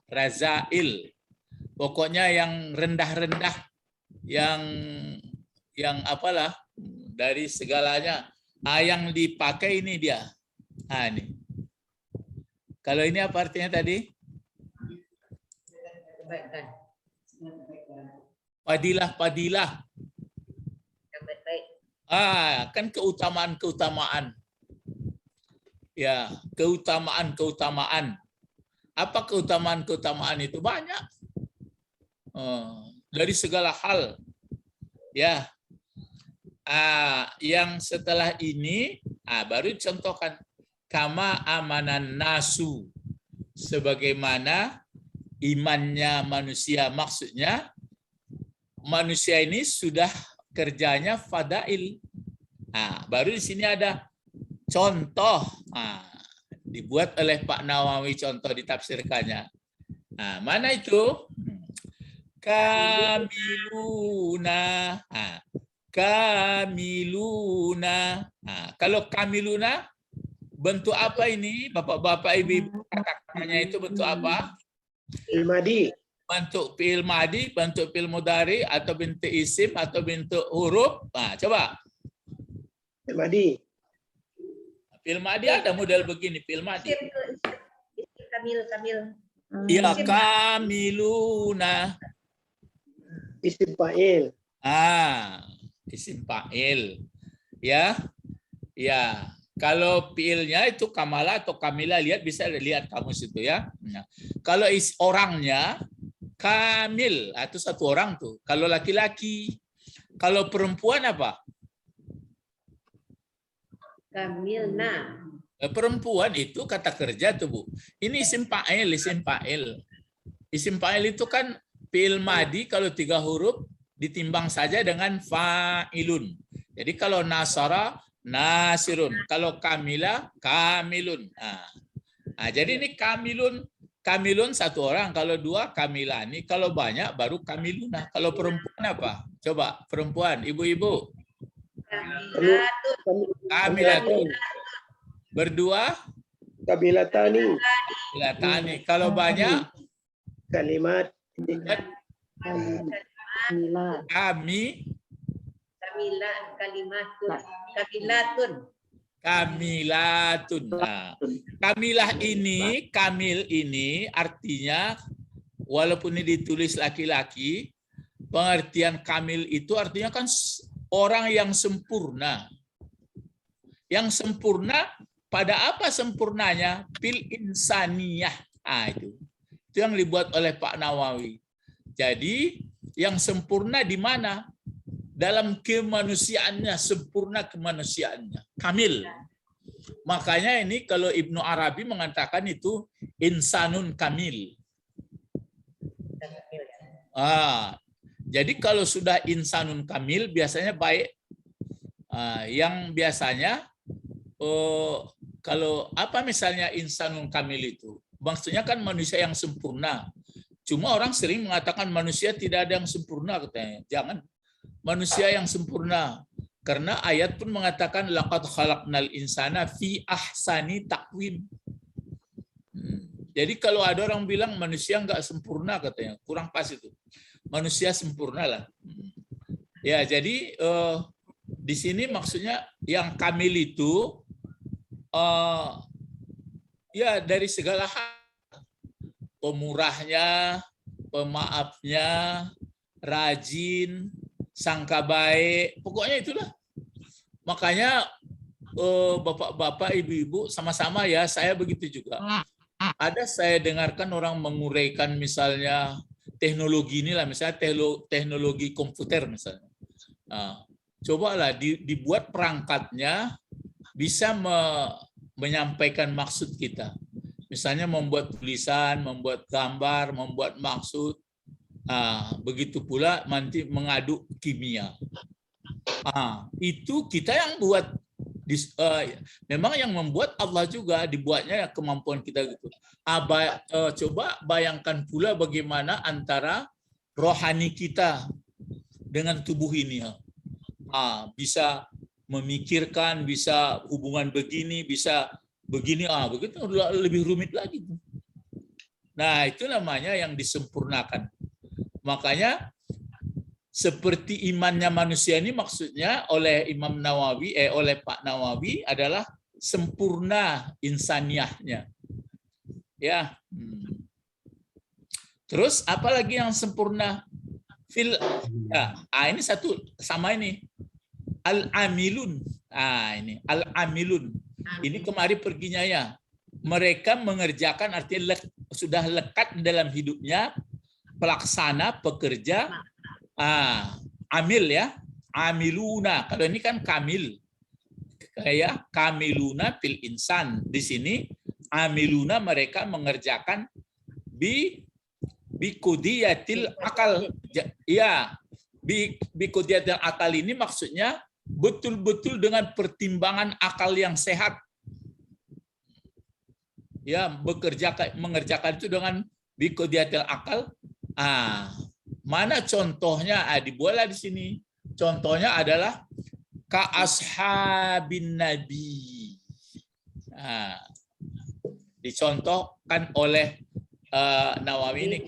Razail. Pokoknya yang rendah-rendah, yang dari segalanya. Yang dipakai ini dia. Ini. Kalau ini apa artinya tadi? Kebaikan. Padilah. Yang baik-baik. Kan keutamaan. Ya, keutamaan. Apa keutamaan itu? Banyak. Dari segala hal. Ya. Yang setelah ini baru contohkan kama amanan nasu, sebagaimana imannya manusia. Maksudnya manusia ini sudah kerjanya fadail. Baru di sini ada contoh. Dibuat oleh Pak Nawawi contoh, ditafsirkannya. Mana itu? Kamiluna. Kamiluna. Kalau kamiluna bentuk apa ini? Bapak-bapak, ibu-ibu, kakak-kakaknya itu bentuk apa? Ilmadi. Bentuk fi'il madi, bentuk fi'il mudhari, atau bentuk isim, atau bentuk huruf. Coba. Ilmadi. Fi'il madi ada model begini, fi'il madi. Isim kamil. Iya, kamiluna. Isim fa'il. Isim fa'il. Ya. Kalau fi'ilnya itu kamala atau kamila, bisa lihat kamus itu ya. Nah, kalau orangnya kamil, itu satu orang tuh. Kalau laki-laki, kalau perempuan apa? Kamilna. Perempuan itu kata kerja tuh, Bu. Ini isim fa'il. Isim fa'il itu kan fi'il madi kalau 3 huruf ditimbang saja dengan fa'ilun. Jadi kalau nasara, nasirun. Kalau kamila, kamilun. Jadi ini kamilun satu orang. Kalau 2 kamilani. Kalau banyak baru kamiluna. Kalau perempuan apa? Coba perempuan, ibu-ibu. Kamilatun. Kamilatun. Berdua, Kamilatani. kamilatani. Kalau banyak, Kalimat. kami, Kamila, kalimatun. Kamilatun. kamilatun. Kamilah ini, kamil ini artinya walaupun ini ditulis laki-laki, pengertian kamil itu artinya kan orang yang sempurna. Yang sempurna pada apa sempurnanya? Fil insaniyah. Itu yang dibuat oleh Pak Nawawi. Jadi yang sempurna di mana? Dalam kemanusiaannya, sempurna kemanusiaannya, kamil. Makanya ini kalau Ibnu Arabi mengatakan itu insanun kamil. Jadi kalau sudah insanun kamil biasanya baik. Yang biasanya kalau apa misalnya insanun kamil itu? Maksudnya kan manusia yang sempurna. Cuma orang sering mengatakan manusia tidak ada yang sempurna katanya. Jangan. Manusia yang sempurna. Karena ayat pun mengatakan laqad khalaqnal insana fi ahsani taqwim. Jadi kalau ada orang bilang manusia nggak sempurna katanya, kurang pas itu. Manusia sempurna lah. Ya, jadi di sini maksudnya yang kamil itu ya dari segala hal. Pemurahnya, pemaafnya, rajin, sangka baik, pokoknya itulah. Makanya bapak-bapak, ibu-ibu sama-sama ya, saya begitu juga. Ada saya dengarkan orang menguraikan misalnya teknologi inilah, misalnya teknologi komputer misalnya. Cobalah dibuat perangkatnya bisa menyampaikan maksud kita. Misalnya membuat tulisan, membuat gambar, membuat maksud. Begitu pula nanti mengaduk kimia. Itu kita yang buat. Memang yang membuat Allah juga, dibuatnya kemampuan kita gitu. Coba bayangkan pula bagaimana antara rohani kita dengan tubuh ini. Bisa memikirkan, bisa hubungan begini, bisa begini, begitu lebih rumit lagi. Nah, itu namanya yang disempurnakan. Makanya seperti imannya manusia ini maksudnya oleh Imam Nawawi, oleh Pak Nawawi adalah sempurna insaniahnya. Ya. Terus apalagi yang sempurna? Ini satu sama ini. Al-amilun. Ini al-amilun. Ini kemari perginya ya. Mereka mengerjakan artinya sudah lekat dalam hidupnya, pelaksana, pekerja, amil ya, amiluna. Kalau ini kan kamil, kayak kamiluna fil insan. Di sini amiluna mereka mengerjakan bi kudiyatil akal. Ya, bi kudiyatil akal ini maksudnya betul-betul dengan pertimbangan akal yang sehat. Ya, mengerjakan itu dengan bi kudiyatil akal. Mana contohnya? Dibuatlah di sini. Contohnya adalah ka ashabin nabi. Dicontohkan oleh Nawawi ini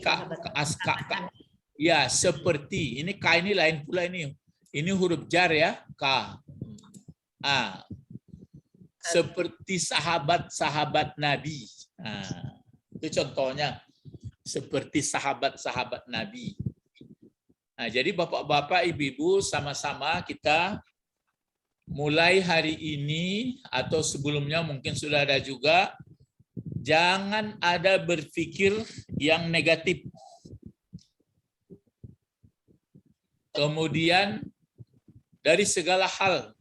ya seperti ini, ka ini lain pula ini. Ini huruf jar ya, ka. Seperti sahabat-sahabat Nabi. Itu contohnya. Seperti sahabat-sahabat Nabi. Jadi bapak-bapak, ibu-ibu, sama-sama kita mulai hari ini atau sebelumnya mungkin sudah ada juga, jangan ada berpikir yang negatif. Kemudian dari segala hal,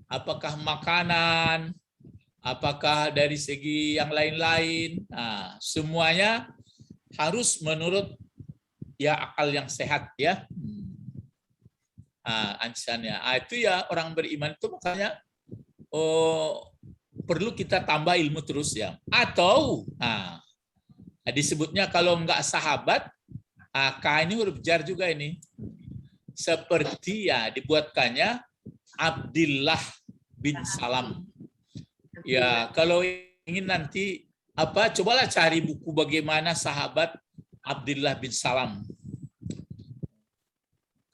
apakah makanan, apakah dari segi yang lain-lain, semuanya harus menurut ya akal yang sehat ya. Ancamannya. Itu ya orang beriman itu makanya perlu kita tambah ilmu terus ya. Atau disebutnya kalau enggak sahabat, K ini huruf jar juga ini. Seperti ya dibuatkannya Abdullah bin Salam. Ya, kalau ingin nanti cobalah cari buku bagaimana sahabat Abdullah bin Salam.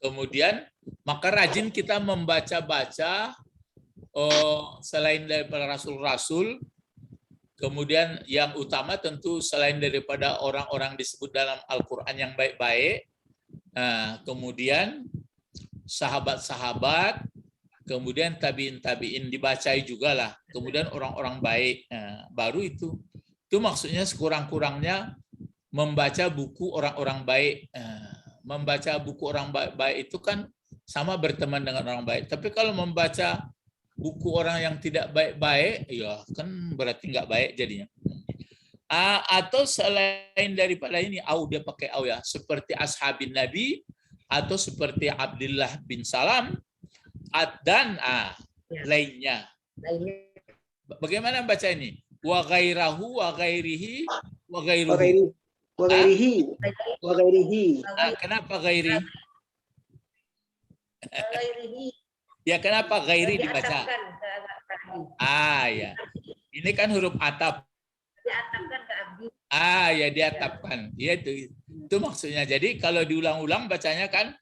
Kemudian maka rajin kita membaca-baca selain daripada rasul-rasul, kemudian yang utama tentu selain daripada orang-orang disebut dalam Al-Quran yang baik-baik, kemudian sahabat-sahabat, kemudian tabiin dibacai juga lah, kemudian orang-orang baik, baru itu maksudnya sekurang-kurangnya membaca buku orang-orang baik. Membaca buku orang baik itu kan sama berteman dengan orang baik. Tapi kalau membaca buku orang yang tidak baik-baik, ya kan berarti nggak baik jadinya. Atau selain daripada ini, dia pakai ya, seperti ashabin Nabi, atau seperti Abdullah bin Salam, dan lainnya. Bagaimana baca ini? Wa ghairahu wa ghairihi wa ghairuhu. Wa ghairihi. Kenapa ghairi? Ya kenapa ghairi dibaca? Ya. Ini kan huruf atap. Diatapkan ke abdi. Ya diatapkan. Ya itu maksudnya. Jadi kalau diulang-ulang bacanya kan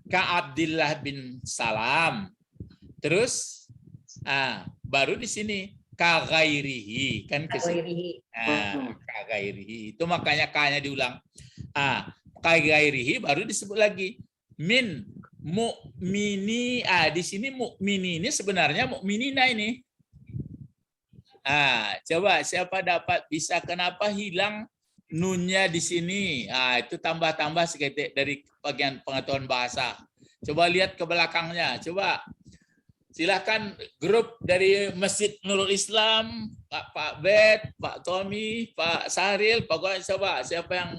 ka Abdullah bin Salam. Terus baru di sini ka ghairihi kan ke sini. Ka ghairihi. Itu makanya ka-nya diulang. Ka ghairihi baru disebut lagi min mu'mini. Di sini mu'mini ini sebenarnya mu'minina ini. Coba siapa dapat bisa kenapa hilang nunnya di sini? Itu tambah-tambah sedikit dari bagian pengetahuan bahasa. Coba lihat ke belakangnya. Coba silakan grup dari Masjid Nurul Islam, Pak Bet, Pak Tommy, Pak Sahril, Pak Goan, coba siapa yang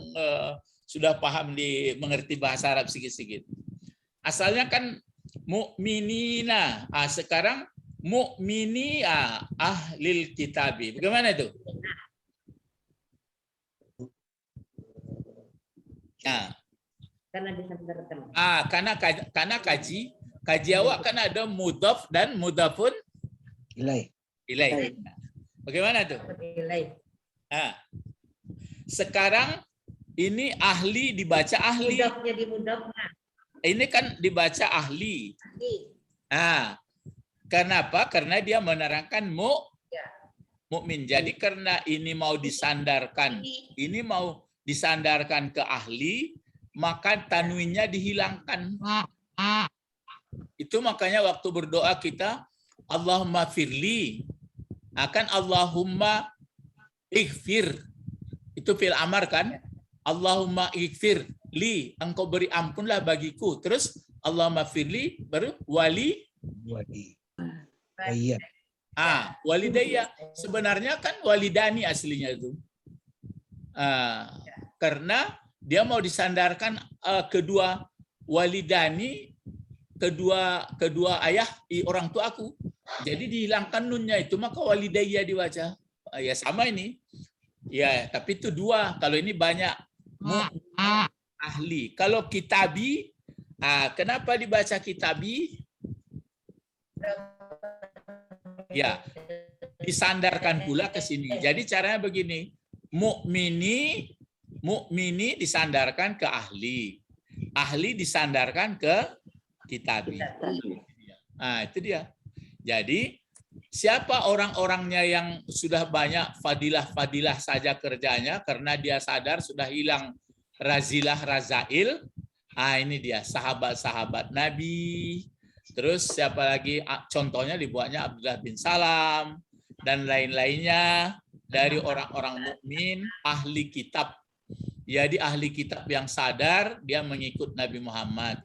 sudah paham mengerti bahasa Arab sedikit-sedikit. Asalnya kan mu'minina. Sekarang mu'mini ahlil kitabi. Bagaimana itu? Karena disandarkan. Karena kaji awak kan ada mudhaf dan mudhafun ilaih. Bagaimana tuh? Sekarang ini ahli dibaca ahli. Mudhaf jadi mudhaf. Ini kan dibaca ahli. Kenapa? Karena dia menerangkan mukmin. Jadi karena ini mau disandarkan, ke ahli, maka tanwinnya dihilangkan. Itu makanya waktu berdoa kita Allahumma firli, akan Allahumma ighfir. Itu fil amar kan? Allahumma ighfir li, engkau beri ampunlah bagiku. Terus Allahumma firli baru wali. Walidayya. Sebenarnya kan walidani aslinya itu. Karena dia mau disandarkan kedua walidani, kedua ayah orang tuaku. Jadi dihilangkan nunnya itu, maka walidayya dibaca. Ya sama ini. Ya, tapi itu dua. Kalau ini banyak ahli. Kalau kitabi, kenapa dibaca kitabi? Ya, disandarkan pula ke sini. Jadi caranya begini, mukmini disandarkan ke ahli, ahli disandarkan ke kitabi. Itu dia. Jadi siapa orang-orangnya yang sudah banyak fadilah-fadilah saja kerjanya karena dia sadar sudah hilang razilah razail. Ini dia sahabat-sahabat Nabi. Terus siapa lagi? Contohnya dibuatnya Abdullah bin Salam dan lain-lainnya dari orang-orang mukmin ahli kitab. Jadi ahli kitab yang sadar dia mengikut Nabi Muhammad.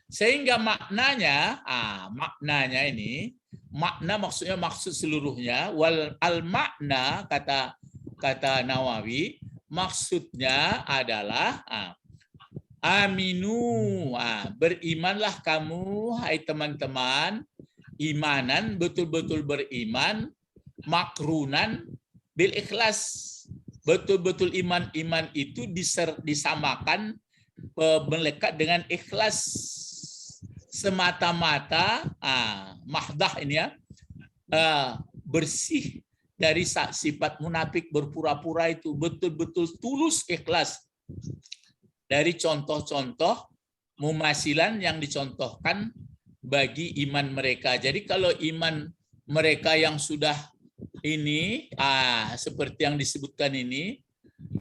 Sehingga maknanya ini makna maksudnya maksud seluruhnya wal al makna kata Nawawi maksudnya adalah aminu, berimanlah kamu, hai teman-teman, imanan, betul-betul beriman, makrunan bil ikhlas. Betul-betul iman itu disamakan melekat dengan ikhlas. Semata-mata, mahdah ini ya, bersih dari sifat munafik berpura-pura itu, betul-betul tulus ikhlas. Dari contoh-contoh mumasilan yang dicontohkan bagi iman mereka. Jadi kalau iman mereka yang sudah ini, seperti yang disebutkan ini,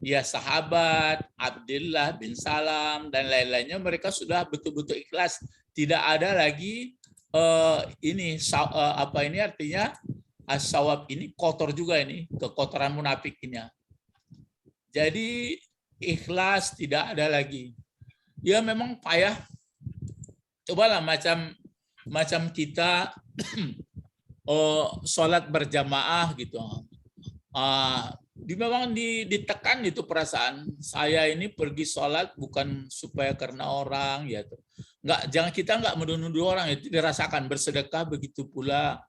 ya sahabat, Abdullah bin Salam, dan lain-lainnya, mereka sudah betul-betul ikhlas. Tidak ada lagi ini, apa ini artinya, as-sawab ini kotor juga ini, kekotoran munafik ini. Jadi ikhlas tidak ada lagi. Ya memang payah. Cobalah macam kita sholat berjamaah gitu. Memang ditekan itu perasaan. Saya ini pergi sholat bukan supaya karena orang ya. Kita nggak menuduh orang, itu dirasakan. Bersedekah begitu pula.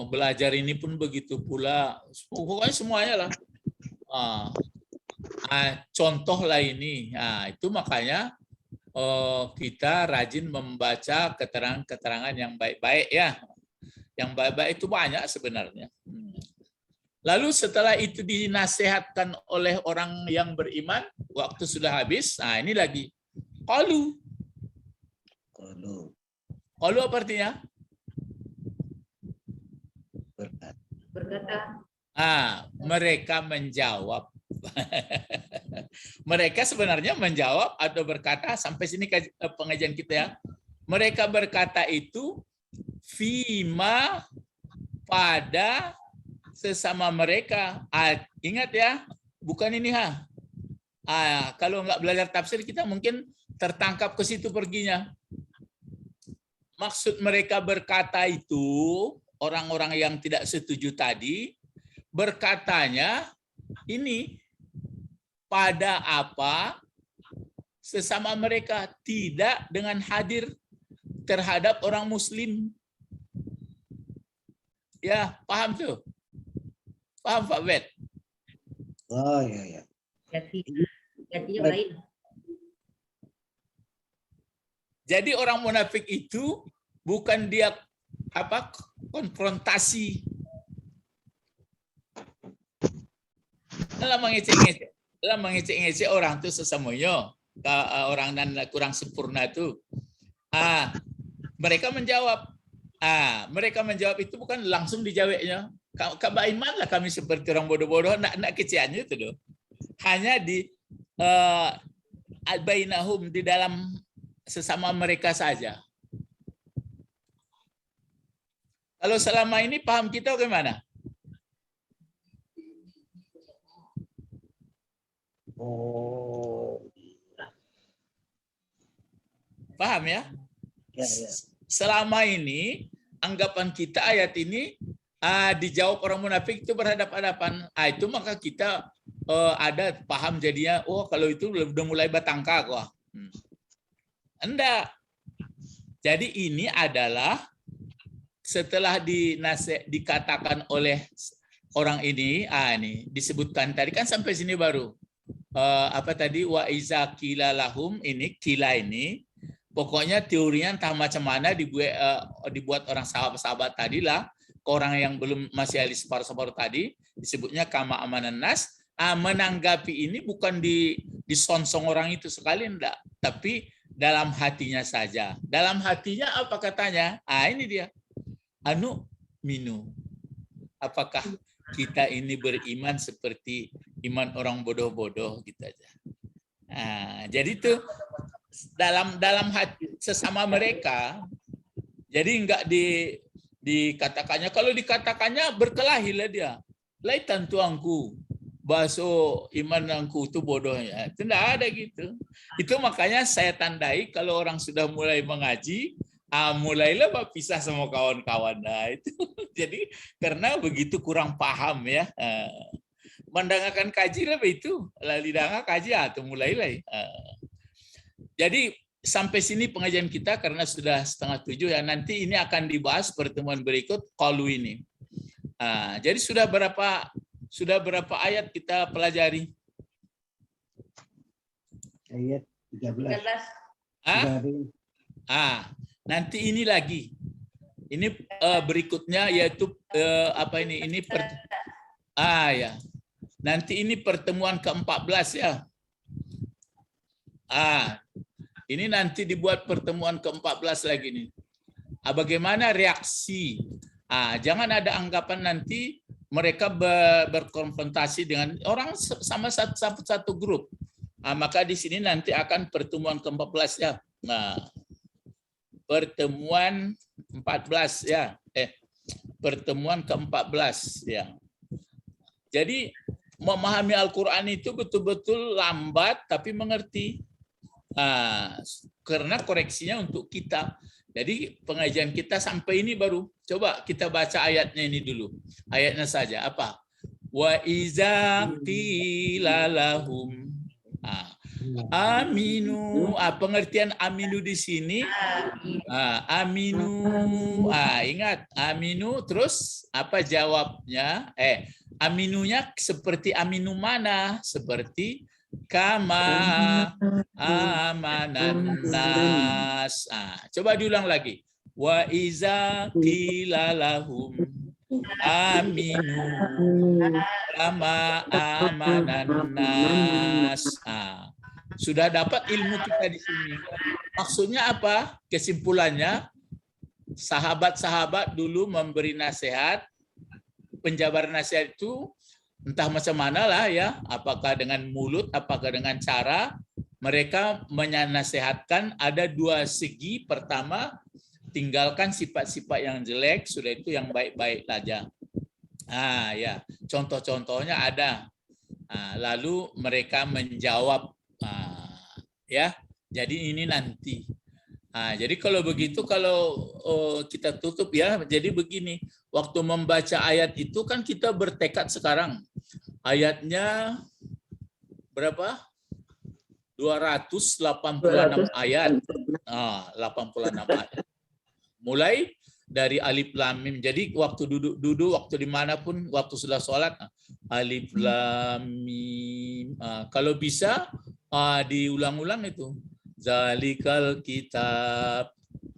Belajar ini pun begitu pula. Pokoknya semuanya lah. Contoh lah ini. Itu makanya kita rajin membaca keterangan-keterangan yang baik-baik ya. Yang baik-baik itu banyak sebenarnya. Lalu setelah itu dinasihatkan oleh orang yang beriman, waktu sudah habis, ini lagi. Qalu. Qalu apa artinya? Berkata. Mereka menjawab. Mereka sebenarnya menjawab atau berkata, sampai sini pengajian kita ya. Mereka berkata itu fima, pada sesama mereka. Ingat ya, bukan ini kalau nggak belajar tafsir kita mungkin tertangkap ke situ perginya. Maksud mereka berkata itu, orang-orang yang tidak setuju tadi, berkatanya ini pada apa sesama mereka, tidak dengan hadir terhadap orang muslim. Ya, paham tuh? Paham Pak Bet? Oh iya. Gantinya lain. Jadi orang munafik itu bukan dia konfrontasi. Dalam mengecek-ngecek orang itu sesamanya, orang dan kurang sempurna itu. Mereka menjawab. Mereka menjawab itu bukan langsung dijawabnya. Kabar iman lah kami seperti orang bodoh-bodoh, nak keciannya itu loh. Hanya di bainahum, di dalam sesama mereka saja. Kalau selama ini paham kita bagaimana? Paham ya? Ya. Selama ini anggapan kita ayat ini dijawab orang munafik itu berhadapan-hadapan. Itu maka kita ada paham jadinya, kalau itu udah mulai batangka kok. Enggak. Jadi ini adalah setelah dikatakan oleh orang ini, ini disebutkan tadi kan sampai sini baru. Apa tadi, wa iza qila lahum, ini kila ini pokoknya teorinya entah macam mana dibuat orang sahabat-sahabat tadi lah, ke orang yang belum masih ahli separuh-separuh tadi, disebutnya kama amanan nas. Menanggapi ini bukan disonsong orang itu sekali, enggak, tapi dalam hatinya saja. Dalam hatinya apa katanya? Ini dia. Anu minu. Apakah kita ini beriman seperti iman orang bodoh-bodoh gitu aja. Jadi itu dalam hati sesama mereka. Jadi enggak dikatakannya. Kalau dikatakannya berkelahilah dia. Laitan tuangku, baso iman angku itu bodohnya. Itu enggak ada gitu. Itu makanya saya tandai kalau orang sudah mulai mengaji, mulailah pisah sama kawan-kawan. Itu jadi karena begitu kurang paham ya. Mandangakan kaji lah itu. Lidanga kaji atau mulai lah. Jadi sampai sini pengajian kita karena sudah 6:30 ya. Nanti ini akan dibahas pertemuan berikut qalu ini. Jadi sudah berapa ayat kita pelajari? Ayat 13. 13. Nanti ini lagi. Ini berikutnya yaitu apa ini? Ini ya. Nanti ini pertemuan ke-14 ya. Ini nanti dibuat pertemuan ke-14 lagi nih. Bagaimana reaksi? Jangan ada anggapan nanti mereka berkonfrontasi dengan orang sama satu grup. Maka di sini nanti akan pertemuan ke-14 ya. Pertemuan 14 ya. Pertemuan ke-14 ya. Jadi memahami Al-Quran itu betul-betul lambat tapi mengerti. Karena koreksinya untuk kita. Jadi pengajian kita sampai ini baru. Coba kita baca ayatnya ini dulu. Ayatnya saja apa? Wa iza qila lahum aminu. Pengertian aminu di sini. Aminu. Ingat aminu terus apa jawabnya? Aminunya seperti aminu mana? Seperti kama amanan nas. Coba diulang lagi. Wa iza qila lahum aminu kama amanan nas. Sudah dapat ilmu kita di sini. Maksudnya apa? Kesimpulannya, sahabat-sahabat dulu memberi nasihat, penjabar nasihat itu entah macam mana lah ya, apakah dengan mulut, apakah dengan cara, mereka menasihatkan ada dua segi. Pertama, tinggalkan sifat-sifat yang jelek, sudah itu yang baik-baik saja. Ya, contoh-contohnya ada. Lalu mereka menjawab, ya. Jadi ini nanti. Jadi kalau begitu, kalau kita tutup ya, jadi begini. Waktu membaca ayat itu kan kita bertekad sekarang. Ayatnya berapa? 286 ayat. 86 ayat. Mulai dari alif lam mim. Jadi waktu duduk waktu dimanapun, waktu sudah sholat, alif lam mim. Kalau bisa diulang-ulang itu. Zalikal kitab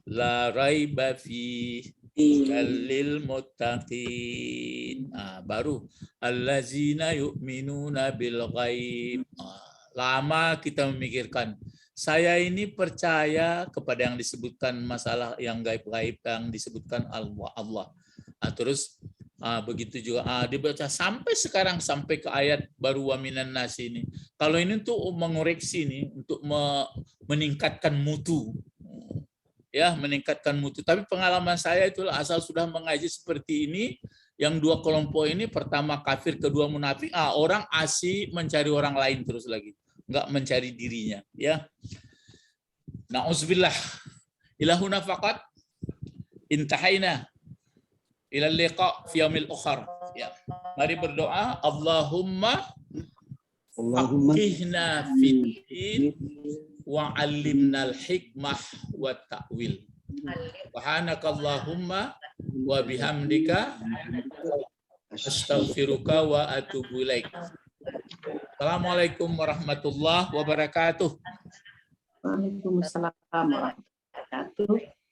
la raiba fi lil muttaqin. Baru allazina yu'minuna bil ghaib. Lama kita memikirkan. Saya ini percaya kepada yang disebutkan masalah yang gaib-gaib yang disebutkan Allah. Terus begitu juga dibaca sampai sekarang, sampai ke ayat baru wa minan nas ini. Kalau ini untuk mengoreksi nih, untuk meningkatkan mutu. Ya, meningkatkan mutu. Tapi pengalaman saya itulah, asal sudah mengaji seperti ini, yang dua kelompok ini, pertama kafir, kedua munafik, orang asik mencari orang lain terus lagi, enggak mencari dirinya, ya. Na'udzubillah. Ilahuna faqat intahaina ila liqa fi yaumil ukhar. Ya. Mari berdoa, Allahumma faqihna fid-din wa 'allimnal hikmah wa ta'wil. Subhanakallahumma wa bihamdika astaghfiruka wa atubu ilaik. Assalamualaikum warahmatullahi wabarakatuh. Waalaikumsalam warahmatullahi wabarakatuh.